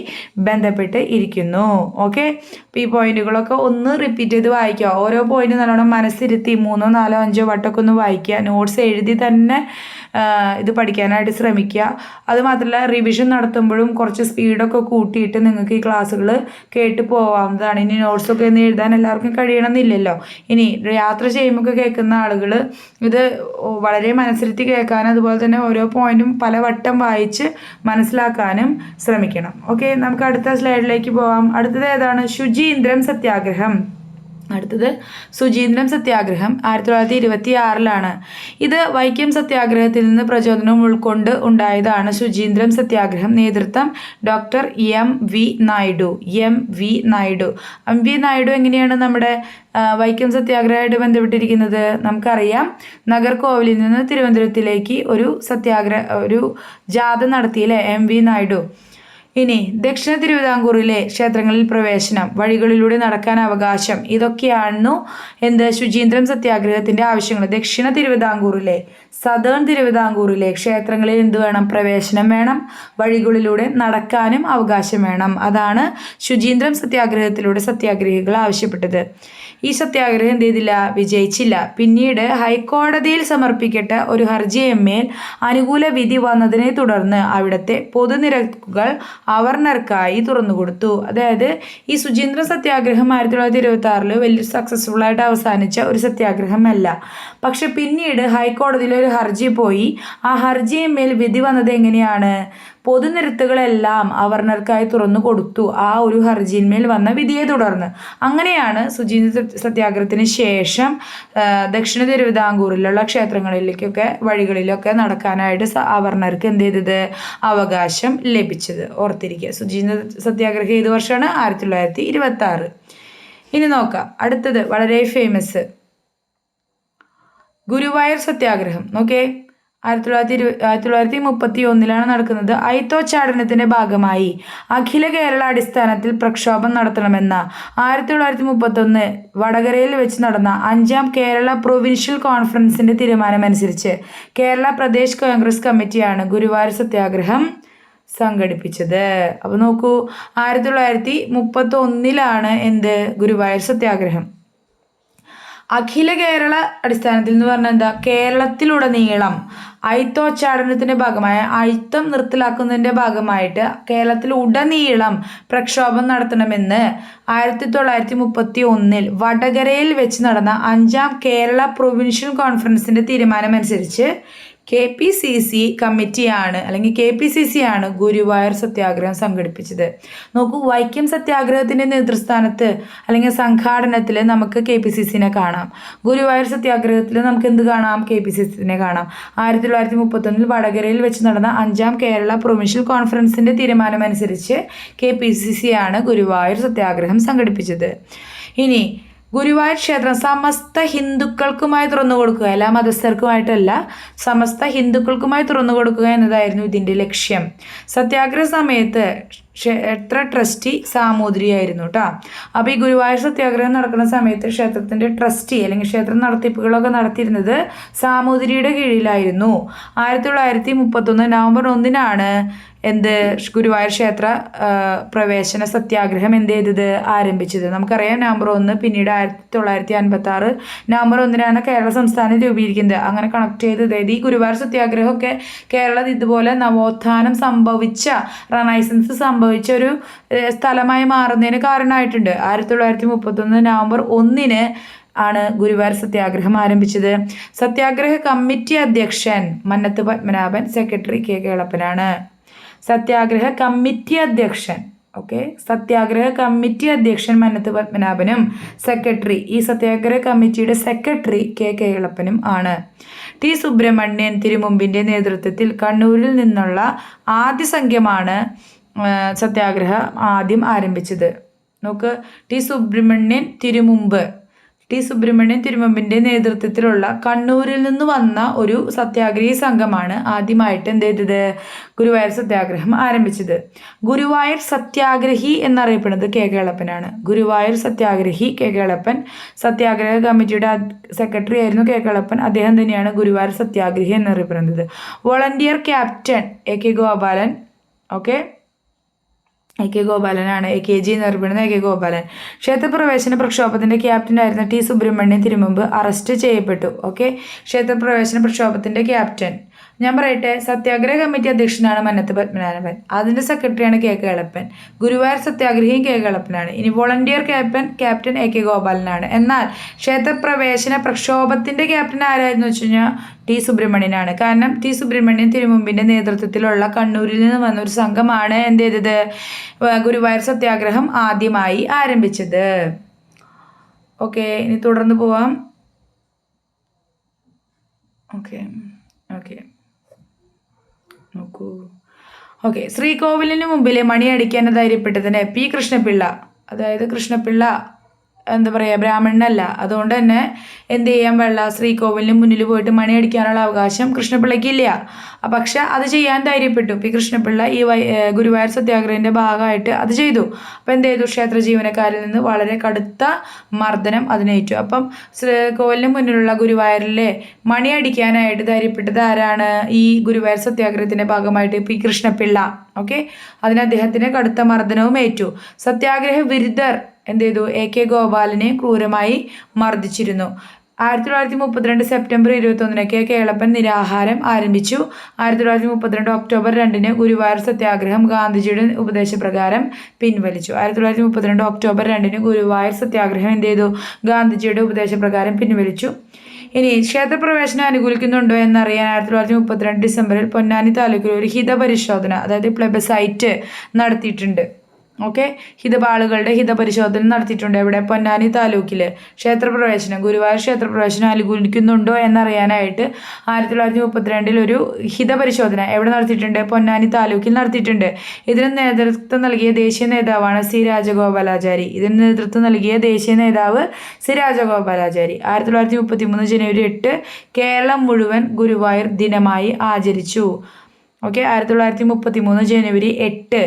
ബന്ധപ്പെട്ട് ഇരിക്കുന്നു. ഓക്കെ, അപ്പോൾ ഈ പോയിന്റുകളൊക്കെ ഒന്ന് റിപ്പീറ്റ് ചെയ്ത് വായിക്കുക. ഓരോ പോയിന്റ് നല്ലോണം മനസ്സിരുത്തി 3, 4, 5 വട്ടമൊക്കെ ഒന്ന് വായിക്കുക. നോട്ട്സ് എഴുതി തന്നെ ഇത് പഠിക്കാനായിട്ട് ശ്രമിക്കുക. അതുമാത്രമല്ല റിവിഷൻ നടത്തുമ്പോഴും കുറച്ച് സ്പീഡൊക്കെ കൂട്ടിയിട്ട് നിങ്ങൾക്ക് ഈ ക്ലാസ്സുകൾ കേട്ട് പോകാവുന്നതാണ്. ഇനി നോട്ട്സൊക്കെ ഒന്ന് എഴുതാൻ എല്ലാവർക്കും കഴിയണമെന്നില്ലല്ലോ. ഇനി യാത്ര ചെയ്യുമ്പോൾ കേൾക്കുന്ന ആളുകൾ ഇത് വളരെ മനസ്സിരുത്തി കേൾക്കാനും അതുപോലെ തന്നെ ഓരോ പോയിന്റും പലവട്ടം വായിച്ച് മനസ്സിലാക്കാനും ശ്രമിക്കണം. ഓക്കെ, നമുക്ക് അടുത്ത സ്ലൈഡിലേക്ക് പോകാം. അടുത്തത് ഏതാണ്? ശുചീന്ദ്രം സത്യാഗ്രഹം. അടുത്തത് ശുചീന്ദ്രം സത്യാഗ്രഹം 1926 ഇത് വൈക്കം സത്യാഗ്രഹത്തിൽ നിന്ന് പ്രചോദനം ഉൾക്കൊണ്ട് ഉണ്ടായതാണ്. ശുചീന്ദ്രം സത്യാഗ്രഹം നേതൃത്വം doctor MV. Naidu. MV. Naidu എങ്ങനെയാണ് നമ്മുടെ വൈക്കം സത്യാഗ്രഹമായിട്ട് ബന്ധപ്പെട്ടിരിക്കുന്നത്? നമുക്കറിയാം, നഗർകോവിലിൽ നിന്ന് തിരുവനന്തപുരത്തിലേക്ക് ഒരു ജാഥ നടത്തിയില്ലേ എം.വി. നായിഡു. ഇനി ദക്ഷിണ തിരുവിതാംകൂറിലെ ക്ഷേത്രങ്ങളിൽ പ്രവേശനം, വഴികളിലൂടെ നടക്കാൻ അവകാശം, ഇതൊക്കെയായിരുന്നു എന്ത് ശുചീന്ദ്രം സത്യാഗ്രഹത്തിൻ്റെ ആവശ്യങ്ങൾ. ദക്ഷിണ തിരുവിതാംകൂറിലെ സദേൺ തിരുവിതാംകൂറിലെ ക്ഷേത്രങ്ങളിൽ എന്ത് വേണം? പ്രവേശനം വേണം, വഴികളിലൂടെ നടക്കാനും അവകാശം വേണം. അതാണ് ശുചീന്ദ്രം സത്യാഗ്രഹത്തിലൂടെ സത്യാഗ്രഹികൾ ആവശ്യപ്പെട്ടത്. ഈ സത്യാഗ്രഹം എന്ത് ചെയ്തില്ല? വിജയിച്ചില്ല. പിന്നീട് ഹൈക്കോടതിയിൽ സമർപ്പിക്കപ്പെട്ട ഒരു ഹർജിയിന്മേൽ അനുകൂല വിധി വന്നതിനെ തുടർന്ന് അവിടുത്തെ പൊതുനിരക്കുകൾ അവർണർക്കായി തുറന്നുകൊടുത്തു. അതായത് ഈ ശുചീന്ദ്രം സത്യാഗ്രഹം 1926 വലിയ സക്സസ്ഫുൾ ആയിട്ട് അവസാനിച്ച ഒരു സത്യാഗ്രഹമല്ല. പക്ഷെ പിന്നീട് ഹൈക്കോടതിയിൽ ഒരു ഹർജി പോയി. ആ ഹർജിയിന്മേൽ വിധി വന്നത് എങ്ങനെയാണ്? പൊതുനിരത്തുകളെല്ലാം അവർണർക്കായി തുറന്നു കൊടുത്തു. ആ ഒരു ഹർജിയിന്മേൽ വന്ന വിധിയെ തുടർന്ന്. അങ്ങനെയാണ് ശുചീന്ദ്ര സത്യാഗ്രഹത്തിന് ശേഷം ദക്ഷിണ തിരുവിതാംകൂറിലുള്ള ക്ഷേത്രങ്ങളിലേക്കൊക്കെ വഴികളിലൊക്കെ നടക്കാനായിട്ട് അവർണർക്ക് എന്ത് ചെയ്തത്? അവകാശം ലഭിച്ചത്. ഓർത്തിരിക്കുക. ശുചീന്ദ്ര സത്യാഗ്രഹം ഏത് വർഷമാണ്? 1926. ഇനി നോക്കാം അടുത്തത്, വളരെ ഫേമസ് ഗുരുവായൂർ സത്യാഗ്രഹം. ഓക്കെ, 1931 നടക്കുന്നത്. അയിത്തോച്ചാടനത്തിന്റെ ഭാഗമായി അഖില കേരള അടിസ്ഥാനത്തിൽ പ്രക്ഷോഭം നടത്തണമെന്ന 1931 വടകരയിൽ വെച്ച് നടന്ന 5ാം കേരള പ്രൊവിൻഷ്യൽ കോൺഫറൻസിന്റെ തീരുമാനമനുസരിച്ച് കേരള പ്രദേശ് കോൺഗ്രസ് കമ്മിറ്റിയാണ് ഗുരുവായൂർ സത്യാഗ്രഹം സംഘടിപ്പിച്ചത്. അപ്പോൾ നോക്കൂ, 1931 എന്ത് ഗുരുവായൂർ സത്യാഗ്രഹം. അഖില കേരള അടിസ്ഥാനത്തിൽ എന്ന് പറഞ്ഞാൽ എന്താ, കേരളത്തിലുടനീളം അയിത്തോച്ചാടനത്തിൻ്റെ ഭാഗമായ അയിത്തം നിർത്തലാക്കുന്നതിൻ്റെ ഭാഗമായിട്ട് കേരളത്തിലുടനീളം പ്രക്ഷോഭം നടത്തണമെന്ന് 1931 വടകരയിൽ വെച്ച് നടന്ന 5ാം കേരള പ്രൊവിൻഷ്യൽ കോൺഫറൻസിൻ്റെ തീരുമാനമനുസരിച്ച് KPCC കമ്മിറ്റിയാണ് അല്ലെങ്കിൽ KPCC ആണ് ഗുരുവായൂർ സത്യാഗ്രഹം സംഘടിപ്പിച്ചത്. നോക്കൂ, വൈക്കം സത്യാഗ്രഹത്തിൻ്റെ നേതൃസ്ഥാനത്ത് അല്ലെങ്കിൽ സംഘാടനത്തിൽ നമുക്ക് KPCCനെ കാണാം. ഗുരുവായൂർ സത്യാഗ്രഹത്തിൽ നമുക്ക് എന്ത് കാണാം? KPCCനെ കാണാം. 1931 വടകരയിൽ വെച്ച് നടന്ന 5ാം കേരള പ്രൊവിൻഷ്യൽ കോൺഫറൻസിൻ്റെ തീരുമാനമനുസരിച്ച് KPCC ആണ് ഗുരുവായൂർ സത്യാഗ്രഹം സംഘടിപ്പിച്ചത്. ഇനി ഗുരുവായൂർ ക്ഷേത്രം സമസ്ത ഹിന്ദുക്കൾക്കുമായി തുറന്നു കൊടുക്കുക, എല്ലാ മതസ്ഥർക്കുമായിട്ടല്ല, സമസ്ത ഹിന്ദുക്കൾക്കുമായി തുറന്നു കൊടുക്കുക എന്നതായിരുന്നു ഇതിൻ്റെ ലക്ഷ്യം. സത്യാഗ്രഹ സമയത്ത് ക്ഷേത്ര ട്രസ്റ്റി സാമൂതിരിയായിരുന്നു കേട്ടോ. അപ്പോൾ ഈ ഗുരുവായൂർ സത്യാഗ്രഹം നടക്കുന്ന സമയത്ത് ക്ഷേത്രത്തിൻ്റെ ട്രസ്റ്റി അല്ലെങ്കിൽ ക്ഷേത്ര നടത്തിപ്പുകളൊക്കെ നടത്തിയിരുന്നത് സാമൂതിരിയുടെ കീഴിലായിരുന്നു. 1931 നവംബർ 1 എന്ത് ഗുരുവായൂർ ക്ഷേത്ര പ്രവേശന സത്യാഗ്രഹം എന്ത് ചെയ്തത്? ആരംഭിച്ചത്. നമുക്കറിയാം നവംബർ 1, പിന്നീട് 1956 നവംബർ 1 കേരള സംസ്ഥാനം രൂപീകരിക്കുന്നത്. അങ്ങനെ കണക്ട് ചെയ്ത് അതായത് ഈ ഗുരുവായൂർ സത്യാഗ്രഹമൊക്കെ കേരളത്തിൽ ഇതുപോലെ നവോത്ഥാനം സംഭവിച്ച, റെനൈസൻസ് സംഭവിച്ച ഒരു സ്ഥലമായി മാറുന്നതിന് കാരണമായിട്ടുണ്ട്. 1931 നവംബർ 1 ആണ് ഗുരുവായൂർ സത്യാഗ്രഹം ആരംഭിച്ചത്. സത്യാഗ്രഹ കമ്മിറ്റി അധ്യക്ഷൻ മന്നത്ത് പത്മനാഭൻ, സെക്രട്ടറി KK എളപ്പനാണ്. സത്യാഗ്രഹ കമ്മിറ്റി അധ്യക്ഷൻ സത്യാഗ്രഹ കമ്മിറ്റി അധ്യക്ഷൻ മന്നത്ത് പത്മനാഭനും ഈ സത്യാഗ്രഹ കമ്മിറ്റിയുടെ സെക്രട്ടറി KK എളപ്പനും ആണ്. T. സുബ്രഹ്മണ്യൻ തിരുമുമ്പിൻ്റെ നേതൃത്വത്തിൽ കണ്ണൂരിൽ നിന്നുള്ള ആദ്യ സംഘമാണ് സത്യാഗ്രഹം ആദ്യം ആരംഭിച്ചത്. നോക്ക്, T. സുബ്രഹ്മണ്യൻ തിരുമുമ്പിൻ്റെ നേതൃത്വത്തിലുള്ള കണ്ണൂരിൽ നിന്ന് വന്ന ഒരു സത്യാഗ്രഹി സംഘമാണ് ആദ്യമായിട്ട് എന്ത് ചെയ്തത്? ഗുരുവായൂർ സത്യാഗ്രഹം ആരംഭിച്ചത്. ഗുരുവായൂർ സത്യാഗ്രഹി എന്നറിയപ്പെടുന്നത് KK എളപ്പനാണ്. ഗുരുവായൂർ സത്യാഗ്രഹി KK എളപ്പൻ. സത്യാഗ്രഹ കമ്മിറ്റിയുടെ സെക്രട്ടറി ആയിരുന്നു KK എളപ്പൻ. അദ്ദേഹം തന്നെയാണ് ഗുരുവായൂർ സത്യാഗ്രഹി എന്നറിയപ്പെടുന്നത്. Volunteer captain AK Gopalan. AK ഗോപാലനാണ്. AKG എന്നറിയപ്പെടുന്നത് AK ഗോപാലൻ. ക്ഷേത്രപ്രവേശന പ്രക്ഷോഭത്തിൻ്റെ ക്യാപ്റ്റനായിരുന്ന T. സുബ്രഹ്മണ്യൻ തിരുമുമ്പ് അറസ്റ്റ് ചെയ്യപ്പെട്ടു. ക്ഷേത്രപ്രവേശന പ്രക്ഷോഭത്തിൻ്റെ ക്യാപ്റ്റൻ ഞാൻ പറയട്ടെ, സത്യാഗ്രഹ കമ്മിറ്റി അധ്യക്ഷനാണ് മന്നത്ത് പത്മനാഭൻ, അതിൻ്റെ സെക്രട്ടറിയാണ് KK എളപ്പൻ. ഗുരുവായൂർ സത്യാഗ്രഹിയും KK എളപ്പനാണ്. ഇനി വോളണ്ടിയർ ക്യാപ്റ്റൻ AK ഗോപാലനാണ്. എന്നാൽ ക്ഷേത്രപ്രവേശന പ്രക്ഷോഭത്തിൻ്റെ ക്യാപ്റ്റൻ ആരായിരുന്നു വെച്ച് കഴിഞ്ഞാൽ T. സുബ്രഹ്മണ്യനാണ്. കാരണം T. സുബ്രഹ്മണ്യൻ തിരുമുമ്പിൻ്റെ നേതൃത്വത്തിലുള്ള കണ്ണൂരിൽ നിന്ന് വന്ന ഒരു സംഘമാണ് എന്ത് ചെയ്തത്? ഗുരുവായൂർ സത്യാഗ്രഹം ആദ്യമായി ആരംഭിച്ചത്. ഇനി തുടർന്ന് പോവാം. നോക്കൂ, ശ്രീകോവിലിന് മുമ്പിലെ മണിയടിക്കാൻ ധൈര്യപ്പെട്ടതിന് P. കൃഷ്ണപിള്ള, അതായത് കൃഷ്ണപിള്ള എന്താ പറയുക, ബ്രാഹ്മണനല്ല, അതുകൊണ്ട് തന്നെ എന്ത് ചെയ്യാൻ പാടില്ല, ശ്രീകോവിലിന് മുന്നിൽ പോയിട്ട് മണി അടിക്കാനുള്ള അവകാശം കൃഷ്ണപിള്ളയ്ക്കില്ല. പക്ഷെ അത് ചെയ്യാൻ ധൈര്യപ്പെട്ടു P. കൃഷ്ണപിള്ള. ഈ ഗുരുവായൂർ സത്യാഗ്രഹത്തിൻ്റെ ഭാഗമായിട്ട് അത് ചെയ്തു. അപ്പോൾ എന്ത് ചെയ്തു? ക്ഷേത്ര ജീവനക്കാരിൽ നിന്ന് വളരെ കടുത്ത മർദ്ദനം അതിനേറ്റു. അപ്പം ശ്രീകോവിലിന് മുന്നിലുള്ള ഗുരുവായൂരിലെ മണി അടിക്കാനായിട്ട് ധൈര്യപ്പെട്ടത് ആരാണ്? ഈ ഗുരുവായൂർ സത്യാഗ്രഹത്തിൻ്റെ ഭാഗമായിട്ട് P. കൃഷ്ണപിള്ള. അതിന് അദ്ദേഹത്തിന് കടുത്ത മർദ്ദനവും ഏറ്റു. സത്യാഗ്രഹ വിരുദ്ധർ എന്ത് ചെയ്തു? AK ഗോപാലനെ ക്രൂരമായി മർദ്ദിച്ചിരുന്നു. 1932 സെപ്റ്റംബർ 21 KK എളപ്പൻ നിരാഹാരം ആരംഭിച്ചു. 1932 ഒക്ടോബർ 2 ഗുരുവായൂർ സത്യാഗ്രഹം ഗാന്ധിജിയുടെ ഉപദേശപ്രകാരം പിൻവലിച്ചു. 1932 ഒക്ടോബർ 2 ഗുരുവായൂർ സത്യാഗ്രഹം എന്ത് ചെയ്തു? ഗാന്ധിജിയുടെ ഉപദേശപ്രകാരം പിൻവലിച്ചു. ഇനി ക്ഷേത്രപ്രവേശനം അനുകൂലിക്കുന്നുണ്ടോ എന്നറിയാൻ 1932 ഡിസംബറിൽ പൊന്നാനി താലൂക്കിൽ ഒരു ഹിതപരിശോധന, അതായത് പ്ലെബസൈറ്റ് നടത്തിയിട്ടുണ്ട്. ആളുകളുടെ ഹിതപരിശോധന നടത്തിയിട്ടുണ്ട്. എവിടെ? പൊന്നാനി താലൂക്കിൽ. ഗുരുവായൂർ ക്ഷേത്രപ്രവേശനം അനുകൂലിക്കുന്നുണ്ടോ എന്നറിയാനായിട്ട് 1932 ഒരു ഹിതപരിശോധന എവിടെ നടത്തിയിട്ടുണ്ട്? പൊന്നാനി താലൂക്കിൽ നടത്തിയിട്ടുണ്ട്. ഇതിന് നേതൃത്വം നൽകിയ ദേശീയ നേതാവാണ് C. രാജഗോപാലാചാരി. 1933 ജനുവരി 8 കേരളം മുഴുവൻ ഗുരുവായൂർ ദിനമായി ആചരിച്ചു. 1933 ജനുവരി 8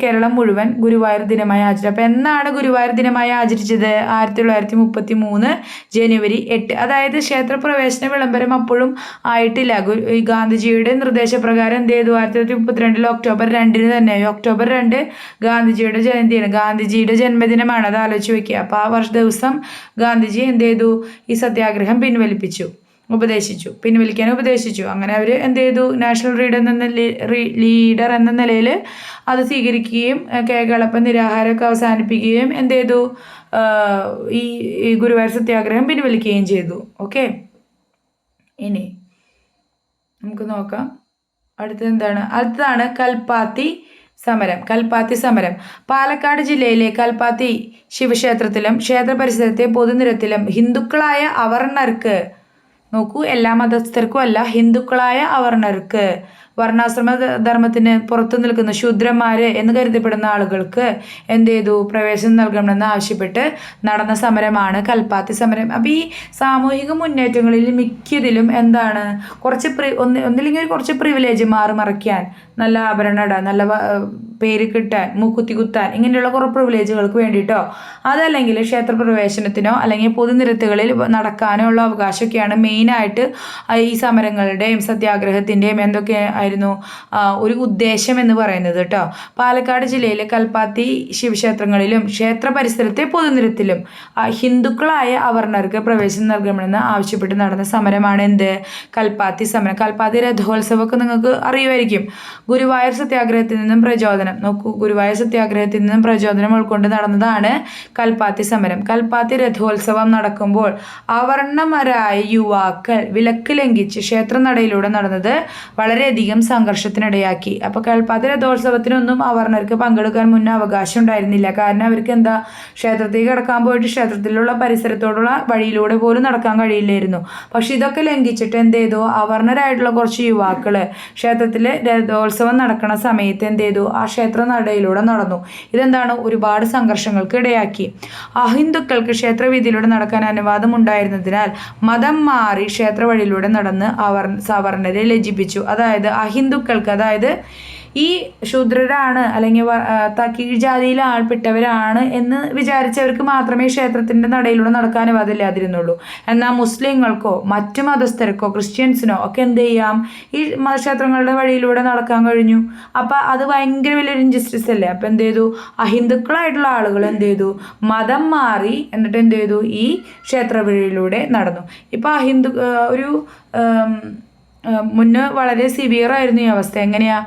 കേരളം മുഴുവൻ ഗുരുവായൂർ ദിനമായി ആചരിച്ചു. അപ്പോൾ എന്നാണ് ഗുരുവായൂർ ദിനമായി ആചരിച്ചത്? 1933 ജനുവരി 8. അതായത് ക്ഷേത്രപ്രവേശന വിളംബരം അപ്പോഴും ആയിട്ടില്ല. ഈ ഗാന്ധിജിയുടെ നിർദ്ദേശപ്രകാരം എന്ത് ചെയ്തു? 1932 ഒക്ടോബർ 2 തന്നെ. ഒക്ടോബർ 2 ഗാന്ധിജിയുടെ ജയന്തിയാണ്, ഗാന്ധിജിയുടെ ജന്മദിനമാണ്. അത് ആലോചിച്ച് വയ്ക്കുക. അപ്പോൾ ആ ദിവസം ഗാന്ധിജി എന്ത് ചെയ്തു? ഈ സത്യാഗ്രഹം പിൻവലിക്കാൻ ഉപദേശിച്ചു. അങ്ങനെ അവർ എന്ത് ചെയ്തു? നാഷണൽ ലീഡർ എന്ന നിലയിൽ അത് സ്വീകരിക്കുകയും കേളപ്പൻ നിരാഹാരമൊക്കെ അവസാനിപ്പിക്കുകയും എന്ത് ചെയ്തു? ഈ ഗുരുവായൂർ സത്യാഗ്രഹം പിൻവലിക്കുകയും ചെയ്തു. ഓക്കെ, ഇനി നമുക്ക് നോക്കാം അടുത്തതാണ് കൽപ്പാത്തി സമരം. പാലക്കാട് ജില്ലയിലെ കൽപ്പാത്തി ശിവക്ഷേത്രത്തിലും ക്ഷേത്ര പരിസരത്തെ പൊതുനിരത്തിലും ഹിന്ദുക്കളായ അവർണർക്ക്, നോക്കൂ, എല്ലാ മതസ്ഥർക്കും അല്ല, ഹിന്ദുക്കളായ അവർണർക്ക്, വർണ്ണാശ്രമ ധർമ്മത്തിന് പുറത്തു നിൽക്കുന്ന ശൂദ്രന്മാര് എന്ന് കരുതപ്പെടുന്ന ആളുകൾക്ക് എന്ത് ചെയ്തു? പ്രവേശനം നൽകണമെന്ന് ആവശ്യപ്പെട്ട് നടന്ന സമരമാണ് കൽപ്പാത്തി സമരം. അപ്പം ഈ സാമൂഹിക മുന്നേറ്റങ്ങളിൽ മിക്കതിലും എന്താണ്? ഒന്നില്ലെങ്കിൽ കുറച്ച് പ്രിവിലേജ് മറിക്കാൻ, നല്ല ആഭരണം ഇടാൻ, നല്ല പേര് കിട്ടാൻ, മൂക്കുത്തി കുത്താൻ, ഇങ്ങനെയുള്ള കുറേ പ്രിവിലേജുകൾക്ക് വേണ്ടിയിട്ടോ അതല്ലെങ്കിൽ ക്ഷേത്രപ്രവേശനത്തിനോ അല്ലെങ്കിൽ പൊതുനിരത്തുകളിൽ നടക്കാനോ ഉള്ള അവകാശമൊക്കെയാണ് മെയിനായിട്ട് ഈ സമരങ്ങളുടെയും സത്യാഗ്രഹത്തിൻ്റെയും എന്തൊക്കെ ആയിരുന്നു ഒരു ഉദ്ദേശം എന്ന് പറയുന്നത് കേട്ടോ. പാലക്കാട് ജില്ലയിലെ കൽപ്പാത്തി ശിവക്ഷേത്രങ്ങളിലും ക്ഷേത്ര പരിസരത്തെ പൊതുനിരത്തിലും ഹിന്ദുക്കളായ അവർണർക്ക് പ്രവേശനം നൽകണമെന്ന് ആവശ്യപ്പെട്ട് നടന്ന സമരമാണ് എന്ത്? കൽപ്പാത്തി സമരം. കൽപ്പാത്തി രഥോത്സവമൊക്കെ നിങ്ങൾക്ക് അറിയുമായിരിക്കും. ഗുരുവായൂർ സത്യാഗ്രഹത്തിൽ നിന്നും പ്രചോദനം ഉൾക്കൊണ്ട് നടന്നതാണ് കൽപ്പാത്തി സമരം. കൽപ്പാത്തി രഥോത്സവം നടക്കുമ്പോൾ അവർണമരായ യുവാക്കൾ വിലക്ക് ലംഘിച്ച് ക്ഷേത്രനടയിലൂടെ നടന്നത് വളരെയധികം സംഘർഷത്തിനിടയാക്കി. അപ്പോൾ കൽപ്പാത്തി രഥോത്സവത്തിനൊന്നും അവർണർക്ക് പങ്കെടുക്കാൻ മുന്നേ അവകാശം ഉണ്ടായിരുന്നില്ല. കാരണം അവർക്ക് എന്താ? ക്ഷേത്രത്തേക്ക് കടക്കാൻ പോയിട്ട് ക്ഷേത്രത്തിലുള്ള പരിസരത്തോടുള്ള വഴിയിലൂടെ പോലും നടക്കാൻ കഴിയില്ലായിരുന്നു. പക്ഷെ ഇതൊക്കെ ലംഘിച്ചിട്ട് എന്ത് ചെയ്തു? അവർണരായിട്ടുള്ള കുറച്ച് യുവാക്കൾ ക്ഷേത്രത്തിൽ രഥോത്സവം നടക്കുന്ന സമയത്ത് എന്ത് ചെയ്തു? ആ ക്ഷേത്ര നടയിലൂടെ നടന്നു. ഇതെന്താണ്? ഒരുപാട് സംഘർഷങ്ങൾക്ക് ഇടയാക്കി. അഹിന്ദുക്കൾക്ക് ക്ഷേത്രവീതിയിലൂടെ നടക്കാൻ അനുവാദം ഉണ്ടായിരുന്നതിനാൽ മതം മാറി ക്ഷേത്ര വഴിയിലൂടെ നടന്ന് സവർണരെ ലജ്ജിപ്പിച്ചു. അതായത് അഹിന്ദുക്കൾക്ക്, അതായത് ഈ ശൂദ്രരാണ് അല്ലെങ്കിൽ കീഴ്ജാതിയിലെ ആൾപ്പെട്ടവരാണ് എന്ന് വിചാരിച്ചവർക്ക് മാത്രമേ ക്ഷേത്രത്തിൻ്റെ നടയിലൂടെ നടക്കാൻ അനുവാദമില്ലാതിരുന്നുള്ളൂ. എന്നാൽ മുസ്ലിങ്ങൾക്കോ മറ്റു മതസ്ഥർക്കോ ക്രിസ്ത്യൻസിനോ ഒക്കെ എന്ത് ചെയ്യാം? ഈ ക്ഷേത്രങ്ങളുടെ വഴിയിലൂടെ നടക്കാൻ കഴിഞ്ഞു. അപ്പം അത് ഭയങ്കര വലിയൊരു ഇൻജസ്റ്റിസ് അല്ലേ? അപ്പം എന്ത് ചെയ്തു? അഹിന്ദുക്കളായിട്ടുള്ള ആളുകൾ എന്ത് ചെയ്തു? മതം മാറി എന്നിട്ട് എന്ത് ചെയ്തു? ഈ ക്ഷേത്ര വഴിയിലൂടെ നടന്നു. ഇപ്പം ഒരു മുന്നേ വളരെ സിവിയറായിരുന്നു ഈ അവസ്ഥ. എങ്ങനെയാ?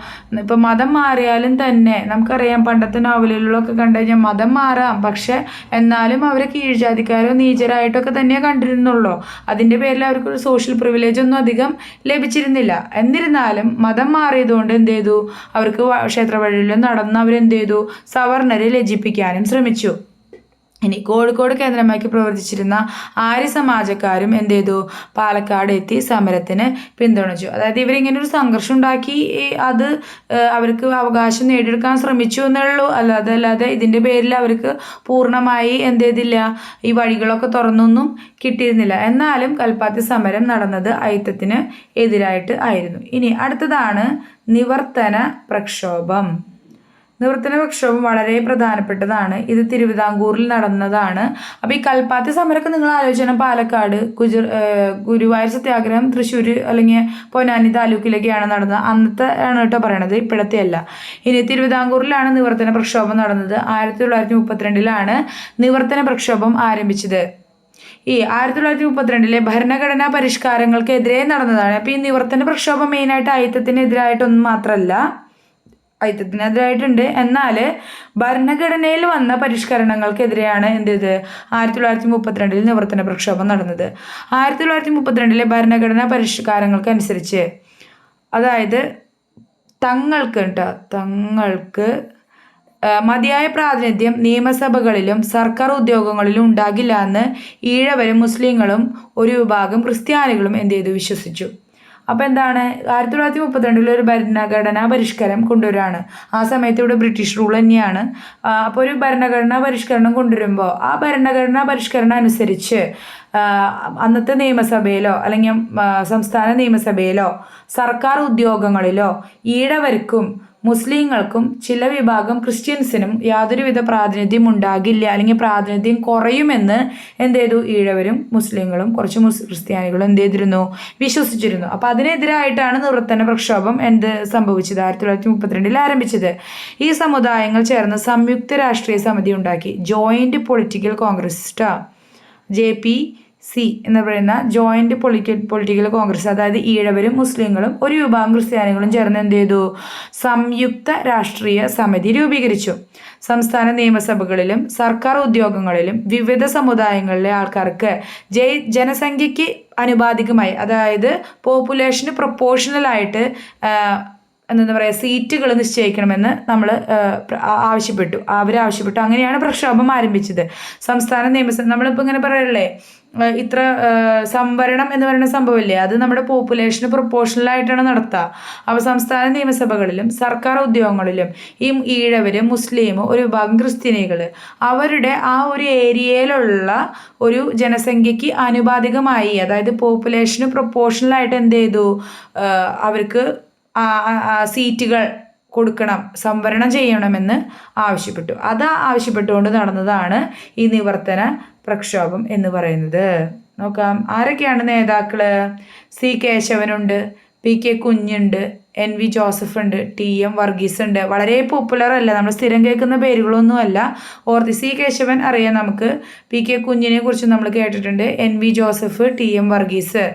ഇപ്പം മതം മാറിയാലും തന്നെ നമുക്കറിയാം, പണ്ടത്തെ നോവലുകളിലൊക്കെ കണ്ടു കഴിഞ്ഞാൽ മതം മാറാം, പക്ഷെ എന്നാലും അവരെ കീഴ്ജാതിക്കാരോ നീചരായിട്ടൊക്കെ തന്നെ കണ്ടിരുന്നുള്ളൂ. അതിൻ്റെ പേരിൽ അവർക്കൊരു സോഷ്യൽ പ്രിവിലേജ് ഒന്നും അധികം ലഭിച്ചിരുന്നില്ല. എന്നിരുന്നാലും മതം മാറിയതുകൊണ്ട് എന്ത് ചെയ്തു? അവർക്ക് ക്ഷേത്ര വഴിയിൽ നടന്ന് അവരെന്ത് ചെയ്തു? സവർണരെ ലജ്ജിപ്പിക്കാനും ശ്രമിച്ചു. ഇനി കോഴിക്കോട് കേന്ദ്രമാക്കി പ്രവർത്തിച്ചിരുന്ന ആര്യ സമാജക്കാരും എന്ത് ചെയ്തു? പാലക്കാട് എത്തി സമരത്തിന് പിന്തുണച്ചു. അതായത് ഇവരിങ്ങനെ ഒരു സംഘർഷം ഉണ്ടാക്കി അത് അവർക്ക് അവകാശം നേടിയെടുക്കാൻ ശ്രമിച്ചു എന്നുള്ളൂ, അല്ലാതെ ഇതിൻ്റെ പേരിൽ അവർക്ക് പൂർണ്ണമായി എന്ത് ചെയ്തില്ല? ഈ വഴികളൊക്കെ തുറന്നൊന്നും കിട്ടിയിരുന്നില്ല. എന്നാലും കൽപ്പാത്തി സമരം നടന്നത് അയിത്തത്തിന് എതിരായിട്ട് ആയിരുന്നു. ഇനി അടുത്തതാണ് നിവർത്തന പ്രക്ഷോഭം. നിവർത്തന പ്രക്ഷോഭം വളരെ പ്രധാനപ്പെട്ടതാണ്. ഇത് തിരുവിതാംകൂറിൽ നടന്നതാണ്. അപ്പോൾ ഈ കൽപ്പാത്തി സമരമൊക്കെ നിങ്ങൾ ആലോചിക്കണം. പാലക്കാട്, ഗുരുവായൂർ സത്യാഗ്രഹം തൃശ്ശൂർ അല്ലെങ്കിൽ പൊന്നാനി താലൂക്കിലേക്കാണ് നടന്നത്. അന്നത്തെ ആണ് കേട്ടോ പറയണത്, ഇപ്പോഴത്തെ അല്ല. ഇനി തിരുവിതാംകൂറിലാണ് നിവർത്തന പ്രക്ഷോഭം നടന്നത്. 1932 നിവർത്തന പ്രക്ഷോഭം ആരംഭിച്ചത്. ഈ 1932 ഭരണഘടനാ പരിഷ്കാരങ്ങൾക്കെതിരെ നടന്നതാണ്. അപ്പോൾ ഈ നിവർത്തന പ്രക്ഷോഭം മെയിനായിട്ട് അയിത്തത്തിനെതിരായിട്ടൊന്നും മാത്രമല്ല, അയിത്തത്തിനെതിരായിട്ടുണ്ട്. എന്നാൽ ഭരണഘടനയിൽ വന്ന പരിഷ്കരണങ്ങൾക്കെതിരെയാണ് എന്ത് ചെയ്ത്? 1932 നിവർത്തന പ്രക്ഷോഭം നടന്നത്. 1932 ഭരണഘടനാ പരിഷ്കാരങ്ങൾക്കനുസരിച്ച്, അതായത് തങ്ങൾക്ക് മതിയായ പ്രാതിനിധ്യം നിയമസഭകളിലും സർക്കാർ ഉദ്യോഗങ്ങളിലും ഉണ്ടാകില്ല എന്ന് ഈഴവരും മുസ്ലിങ്ങളും ഒരു വിഭാഗം ക്രിസ്ത്യാനികളും എന്ത് ചെയ്തു? വിശ്വസിച്ചു. അപ്പോൾ എന്താണ്? 1932 ഒരു ഭരണഘടനാ പരിഷ്കരണം കൊണ്ടുവരികയാണ്. ആ സമയത്ത് ഇവിടെ ബ്രിട്ടീഷ് റൂൾ തന്നെയാണ്. അപ്പോൾ ഒരു ഭരണഘടനാ പരിഷ്കരണം കൊണ്ടുവരുമ്പോൾ ആ ഭരണഘടനാ പരിഷ്കരണം അനുസരിച്ച് അന്നത്തെ നിയമസഭയിലോ അല്ലെങ്കിൽ സംസ്ഥാന നിയമസഭയിലോ സർക്കാർ ഉദ്യോഗങ്ങളിലോ ഈഴവർക്കും മുസ്ലിങ്ങൾക്കും ചില വിഭാഗം ക്രിസ്ത്യൻസിനും യാതൊരുവിധ പ്രാതിനിധ്യം ഉണ്ടാകില്ല, അല്ലെങ്കിൽ പ്രാതിനിധ്യം കുറയുമെന്ന് എന്ത് ചെയ്തു, ഈഴവരും മുസ്ലിങ്ങളും കുറച്ച് ക്രിസ്ത്യാനികളും എന്ത് ചെയ്തിരുന്നു, വിശ്വസിച്ചിരുന്നു. അപ്പോൾ അതിനെതിരായിട്ടാണ് നിവർത്തന പ്രക്ഷോഭം സംഭവിച്ചത്, 1932 ആരംഭിച്ചത്. ഈ സമുദായങ്ങൾ ചേർന്ന് സംയുക്ത രാഷ്ട്രീയ സമിതി ഉണ്ടാക്കി, ജോയിന്റ് പൊളിറ്റിക്കൽ കോൺഗ്രസ്, JPC എന്ന് പറയുന്ന ജോയിന്റ് പൊളിറ്റിക്കൽ കോൺഗ്രസ്. അതായത് ഈഴവരും മുസ്ലിങ്ങളും ഒരു വിഭാഗം ക്രിസ്ത്യാനികളും ചേർന്ന് എന്ത് ചെയ്തു, സംയുക്ത രാഷ്ട്രീയ സമിതി രൂപീകരിച്ചു. സംസ്ഥാന നിയമസഭകളിലും സർക്കാർ ഉദ്യോഗങ്ങളിലും വിവിധ സമുദായങ്ങളിലെ ആൾക്കാർക്ക് ജനസംഖ്യയ്ക്ക് ആനുപാതികമായി, അതായത് പോപ്പുലേഷന് പ്രൊപ്പോർഷണലായിട്ട് എന്താ പറയുക, സീറ്റുകൾ നിശ്ചയിക്കണമെന്ന് അവരാവശ്യപ്പെട്ടു. അങ്ങനെയാണ് പ്രക്ഷോഭം ആരംഭിച്ചത്. സംസ്ഥാന നിയമസഭ, നമ്മളിപ്പോൾ ഇങ്ങനെ പറയല്ലേ, ഇത്ര സംവരണം എന്ന് പറയുന്ന സംഭവമില്ലേ, അത് നമ്മുടെ പോപ്പുലേഷന് പ്രൊപ്പോർഷണലായിട്ടാണ് നടത്തുക. അപ്പോൾ സംസ്ഥാന നിയമസഭകളിലും സർക്കാർ ഉദ്യോഗങ്ങളിലും ഈ ഈഴവരും മുസ്ലിമും ഒരു വിഭാഗം ക്രിസ്ത്യാനികൾ അവരുടെ ആ ഒരു ഏരിയയിലുള്ള ഒരു ജനസംഖ്യയ്ക്ക് ആനുപാതികമായി, അതായത് പോപ്പുലേഷന് പ്രൊപ്പോർഷണലായിട്ട് എന്ത് ചെയ്തു, അവർക്ക് സീറ്റുകൾ കൊടുക്കണം, സംവരണം ചെയ്യണമെന്ന് ആവശ്യപ്പെട്ടു. ആവശ്യപ്പെട്ടുകൊണ്ട് നടന്നതാണ് ഈ നിവർത്തന പ്രക്ഷോഭം എന്ന് പറയുന്നത്. നോക്കാം, ആരൊക്കെയാണ് നേതാക്കള്? C. കേശവനുണ്ട്, PK കുഞ്ഞുണ്ട്, NV ജോസഫ് ഉണ്ട്, TM വർഗീസ് ഉണ്ട്. വളരെ പോപ്പുലർ അല്ല, നമ്മൾ സ്ഥിരം കേൾക്കുന്ന പേരുകളൊന്നും അല്ല. C. കേശവൻ അറിയാം നമുക്ക്, PK കുഞ്ഞിനെ കുറിച്ച് നമ്മൾ കേട്ടിട്ടുണ്ട്, NV ജോസഫ്, TM വർഗീസ്,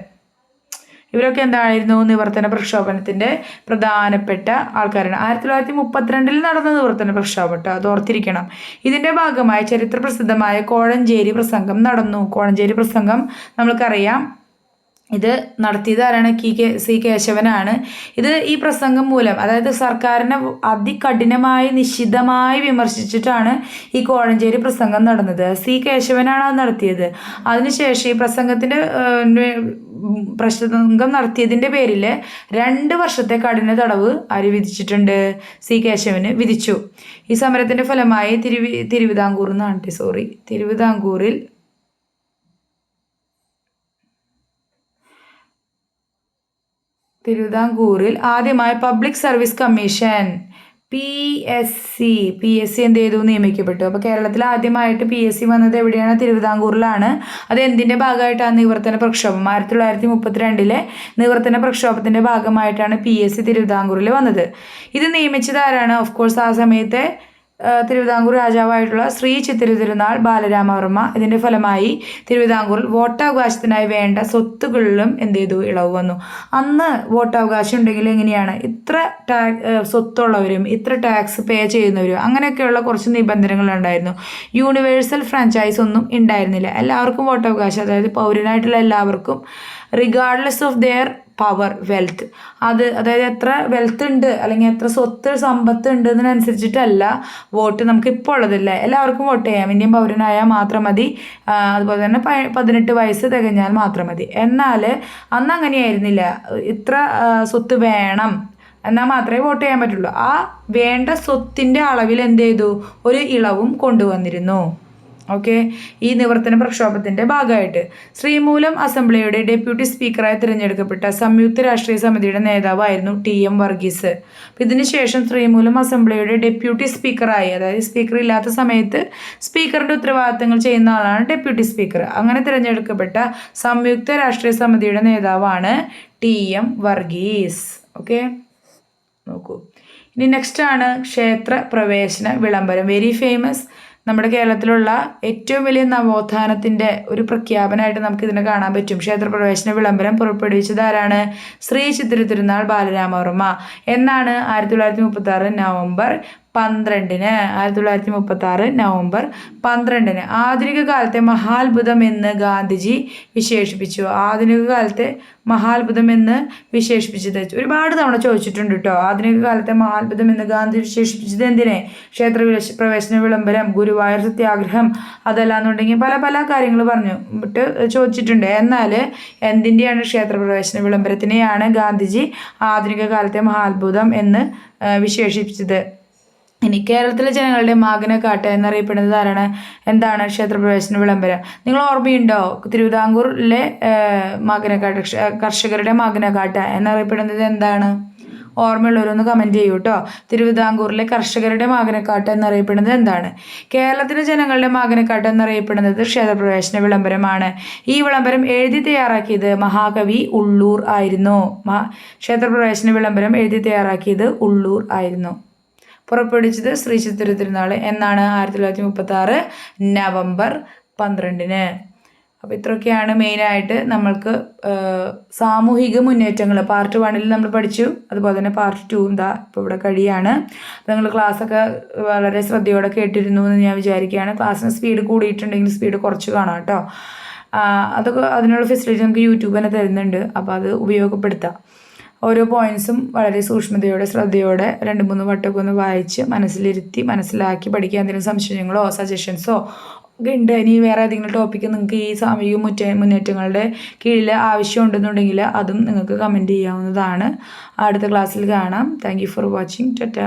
ഇവരൊക്കെ എന്തായിരുന്നു, നിവർത്തന പ്രക്ഷോഭനത്തിന്റെ പ്രധാനപ്പെട്ട ആൾക്കാരാണ്. 1932 നടന്ന നിവർത്തന പ്രക്ഷോഭം കേട്ടോ, അത് ഓർത്തിരിക്കണം. ഇതിന്റെ ഭാഗമായി ചരിത്രപ്രസിദ്ധമായ കോഴഞ്ചേരി പ്രസംഗം നടന്നു. കോഴഞ്ചേരി പ്രസംഗം നമ്മൾക്കറിയാം, ഇത് നടത്തിയത് ആരാണ്? C. കേശവനാണ്. ഈ പ്രസംഗം മൂലം, അതായത് സർക്കാരിനെ അതികഠിനമായി നിശിതമായി വിമർശിച്ചിട്ടാണ് ഈ കോഴഞ്ചേരി പ്രസംഗം നടന്നത്. C. കേശവനാണ് അത് നടത്തിയത്. അതിനുശേഷം ഈ പ്രസംഗം നടത്തിയതിൻ്റെ പേരിൽ 2 വർഷത്തെ കഠിന തടവ് ആര് വിധിച്ചിട്ടുണ്ട്? C. കേശവന് വിധിച്ചു. ഈ സമരത്തിന്റെ ഫലമായി തിരുവിതാംകൂറിൽ ആദ്യമായി പബ്ലിക് സർവീസ് കമ്മീഷൻ PSC എന്ത് ചെയ്തു, നിയമിക്കപ്പെട്ടു. അപ്പോൾ കേരളത്തിൽ ആദ്യമായിട്ട് PSC വന്നത് എവിടെയാണ്? തിരുവിതാംകൂറിലാണ്. അത് എന്തിൻ്റെ ഭാഗമായിട്ടാണ്? നിവർത്തന പ്രക്ഷോഭം. 1932 നിവർത്തന പ്രക്ഷോഭത്തിൻ്റെ ഭാഗമായിട്ടാണ് PSC തിരുവിതാംകൂറിൽ വന്നത്. ഇത് നിയമിച്ചത് ആരാണ്? ഓഫ് കോഴ്സ് ആ സമയത്തെ തിരുവിതാംകൂർ രാജാവായിട്ടുള്ള ശ്രീ ചിത്തിരതിരുനാൾ ബാലരാമവർമ്മ. ഇതിൻ്റെ ഫലമായി തിരുവിതാംകൂറിൽ വോട്ടവകാശത്തിനായി വേണ്ട സ്വത്തുകളിലും എന്ത് ചെയ്തു, ഇളവ് വന്നു. അന്ന് വോട്ടവകാശം ഉണ്ടെങ്കിൽ എങ്ങനെയാണ്, ഇത്ര സ്വത്തുള്ളവരും ഇത്ര ടാക്സ് പേ ചെയ്യുന്നവരും അങ്ങനെയൊക്കെയുള്ള കുറച്ച് നിബന്ധനകളുണ്ടായിരുന്നു. യൂണിവേഴ്സൽ ഫ്രാഞ്ചൈസ് ഒന്നും ഉണ്ടായിരുന്നില്ല. എല്ലാവർക്കും വോട്ടവകാശം, അതായത് പൗരനായിട്ടുള്ള എല്ലാവർക്കും regardless of their power, wealth, അതായത് എത്ര വെൽത്ത് ഉണ്ട് അല്ലെങ്കിൽ എത്ര സമ്പത്ത് ഉണ്ട് എന്നതിനനുസരിച്ചിട്ടല്ല വോട്ട്. നമുക്ക് ഇപ്പോൾ ഉള്ളതല്ല, എല്ലാവർക്കും വോട്ട് ചെയ്യാം, ഇന്ത്യൻ പൗരനായാൽ മാത്രം മതി. അതുപോലെ തന്നെ 18 വയസ്സ് തികഞ്ഞാൽ മാത്രം മതി. എന്നാൽ അന്ന് അങ്ങനെയായിരുന്നില്ല. ഇത്ര സ്വത്ത് വേണം എന്നാൽ മാത്രമേ വോട്ട് ചെയ്യാൻ പറ്റുള്ളൂ. ആ വേണ്ട സ്വത്തിൻ്റെ അളവിൽ എന്ത് ചെയ്തു, ഒരു ഇളവും കൊണ്ടുവന്നിരുന്നു. ഓക്കെ, ഈ നിവർത്തന പ്രക്ഷോഭത്തിന്റെ ഭാഗമായിട്ട് ശ്രീമൂലം അസംബ്ലിയുടെ ഡെപ്യൂട്ടി സ്പീക്കറായി തിരഞ്ഞെടുക്കപ്പെട്ട സംയുക്ത രാഷ്ട്രീയ സമിതിയുടെ നേതാവായിരുന്നു TM വർഗീസ്. ഇതിനുശേഷം ശ്രീമൂലം അസംബ്ലിയുടെ ഡെപ്യൂട്ടി സ്പീക്കറായി, അതായത് സ്പീക്കർ ഇല്ലാത്ത സമയത്ത് സ്പീക്കറിന്റെ ഉത്തരവാദിത്തങ്ങൾ ചെയ്യുന്ന ആളാണ് ഡെപ്യൂട്ടി സ്പീക്കർ. അങ്ങനെ തിരഞ്ഞെടുക്കപ്പെട്ട സംയുക്ത രാഷ്ട്രീയ സമിതിയുടെ നേതാവാണ് TM വർഗീസ്. ഓക്കെ, നോക്കൂ. ഇനി നെക്സ്റ്റ് ആണ് ക്ഷേത്ര പ്രവേശന വിളംബരം. Very famous. നമ്മുടെ കേരളത്തിലുള്ള ഏറ്റവും വലിയ നവോത്ഥാനത്തിൻ്റെ ഒരു പ്രഖ്യാപനമായിട്ട് നമുക്കിതിനെ കാണാൻ പറ്റും. ക്ഷേത്രപ്രവേശന വിളംബരം പുറപ്പെടുവിച്ചത് ആരാണ്? ശ്രീ ചിത്തിരതിരുനാൾ ബാലരാമവർമ്മ. എന്നാണ്? 1936 നവംബർ 12. ആധുനിക കാലത്തെ മഹാത്ഭുതം എന്ന് ഗാന്ധിജി വിശേഷിപ്പിച്ചു. ആധുനിക കാലത്തെ മഹാത്ഭുതം എന്ന് വിശേഷിപ്പിച്ചത് ഒരുപാട് തവണ ചോദിച്ചിട്ടുണ്ട് കേട്ടോ. ആധുനിക കാലത്തെ മഹാത്ഭുതം എന്ന് ഗാന്ധി വിശേഷിപ്പിച്ചത് എന്തിനെ? ക്ഷേത്ര പ്രവേശന വിളംബരം, ഗുരുവായൂർ സത്യാഗ്രഹം, അതല്ലാന്നുണ്ടെങ്കിൽ പല കാര്യങ്ങൾ ചോദിച്ചിട്ടുണ്ട്. എന്നാൽ എന്തിൻ്റെയാണ് ക്ഷേത്രപ്രവേശന വിളംബരത്തിനെയാണ് ഗാന്ധിജി ആധുനിക കാലത്തെ മഹാത്ഭുതം എന്ന് വിശേഷിപ്പിച്ചത്. ഇനി കേരളത്തിലെ ജനങ്ങളുടെ മാഗ്ന കാർട്ട എന്നറിയപ്പെടുന്നത് ആരാണ്? എന്താണ് ക്ഷേത്രപ്രവേശന വിളംബരം? നിങ്ങൾ ഓർമ്മയുണ്ടോ? തിരുവിതാംകൂറിലെ മാഗ്ന കാർട്ട, കർഷകരുടെ മാഗ്ന കാർട്ട എന്നറിയപ്പെടുന്നത് എന്താണ്? ഓർമ്മയുള്ളവരൊന്ന് കമൻറ്റ് ചെയ്യൂ കേട്ടോ. തിരുവിതാംകൂറിലെ കർഷകരുടെ മാകനക്കാട്ട് എന്നറിയപ്പെടുന്നത് എന്താണ്? കേരളത്തിലെ ജനങ്ങളുടെ മാകനക്കാട്ട് എന്നറിയപ്പെടുന്നത് ക്ഷേത്രപ്രവേശന വിളംബരമാണ്. ഈ വിളംബരം എഴുതി തയ്യാറാക്കിയത് മഹാകവി ഉള്ളൂർ ആയിരുന്നു. ക്ഷേത്രപ്രവേശന വിളംബരം എഴുതി തയ്യാറാക്കിയത് ഉള്ളൂർ ആയിരുന്നു. പുറപ്പെടുവിച്ചത് ശ്രീ ചിത്തിര തിരുനാൾ എന്നാണ്? 1936 നവംബർ 12. അപ്പോൾ ഇത്രയൊക്കെയാണ് മെയിനായിട്ട് നമ്മൾക്ക് സാമൂഹിക മുന്നേറ്റങ്ങൾ പാർട്ട് 1 നമ്മൾ പഠിച്ചു. അതുപോലെ തന്നെ പാർട്ട് 2 ഇപ്പോൾ ഇവിടെ കഴിയാണ്. അപ്പോൾ നിങ്ങൾ ക്ലാസ്സൊക്കെ വളരെ ശ്രദ്ധയോടെ കേട്ടിരുന്നു എന്ന് ഞാൻ വിചാരിക്കുകയാണ്. ക്ലാസ്സിന് സ്പീഡ് കൂടിയിട്ടുണ്ടെങ്കിൽ സ്പീഡ് കുറച്ച് കാണാം കേട്ടോ. അതൊക്കെ അതിനുള്ള ഫെസിലിറ്റി നമുക്ക് യൂട്യൂബ് തന്നെ തരുന്നുണ്ട്. അപ്പോൾ അത് ഉപയോഗപ്പെടുത്താം. ഓരോ പോയിൻറ്സും വളരെ സൂക്ഷ്മതയോടെ ശ്രദ്ധയോടെ 2-3 വട്ടമൊക്കെ ഒന്ന് വായിച്ച് മനസ്സിലിരുത്തി മനസ്സിലാക്കി പഠിക്കുക. എന്തെങ്കിലും സംശയങ്ങളോ സജഷൻസോ ഒക്കെ ഉണ്ട്, ഇനി വേറെ ഏതെങ്കിലും ടോപ്പിക്ക് നിങ്ങൾക്ക് ഈ സാമൂഹിക മുന്നേറ്റങ്ങളുടെ കീഴിൽ ആവശ്യമുണ്ടെന്നുണ്ടെങ്കിൽ അതും നിങ്ങൾക്ക് കമൻറ്റ് ചെയ്യാവുന്നതാണ്. അടുത്ത ക്ലാസ്സിൽ കാണാം. Thank you for watching. Tata.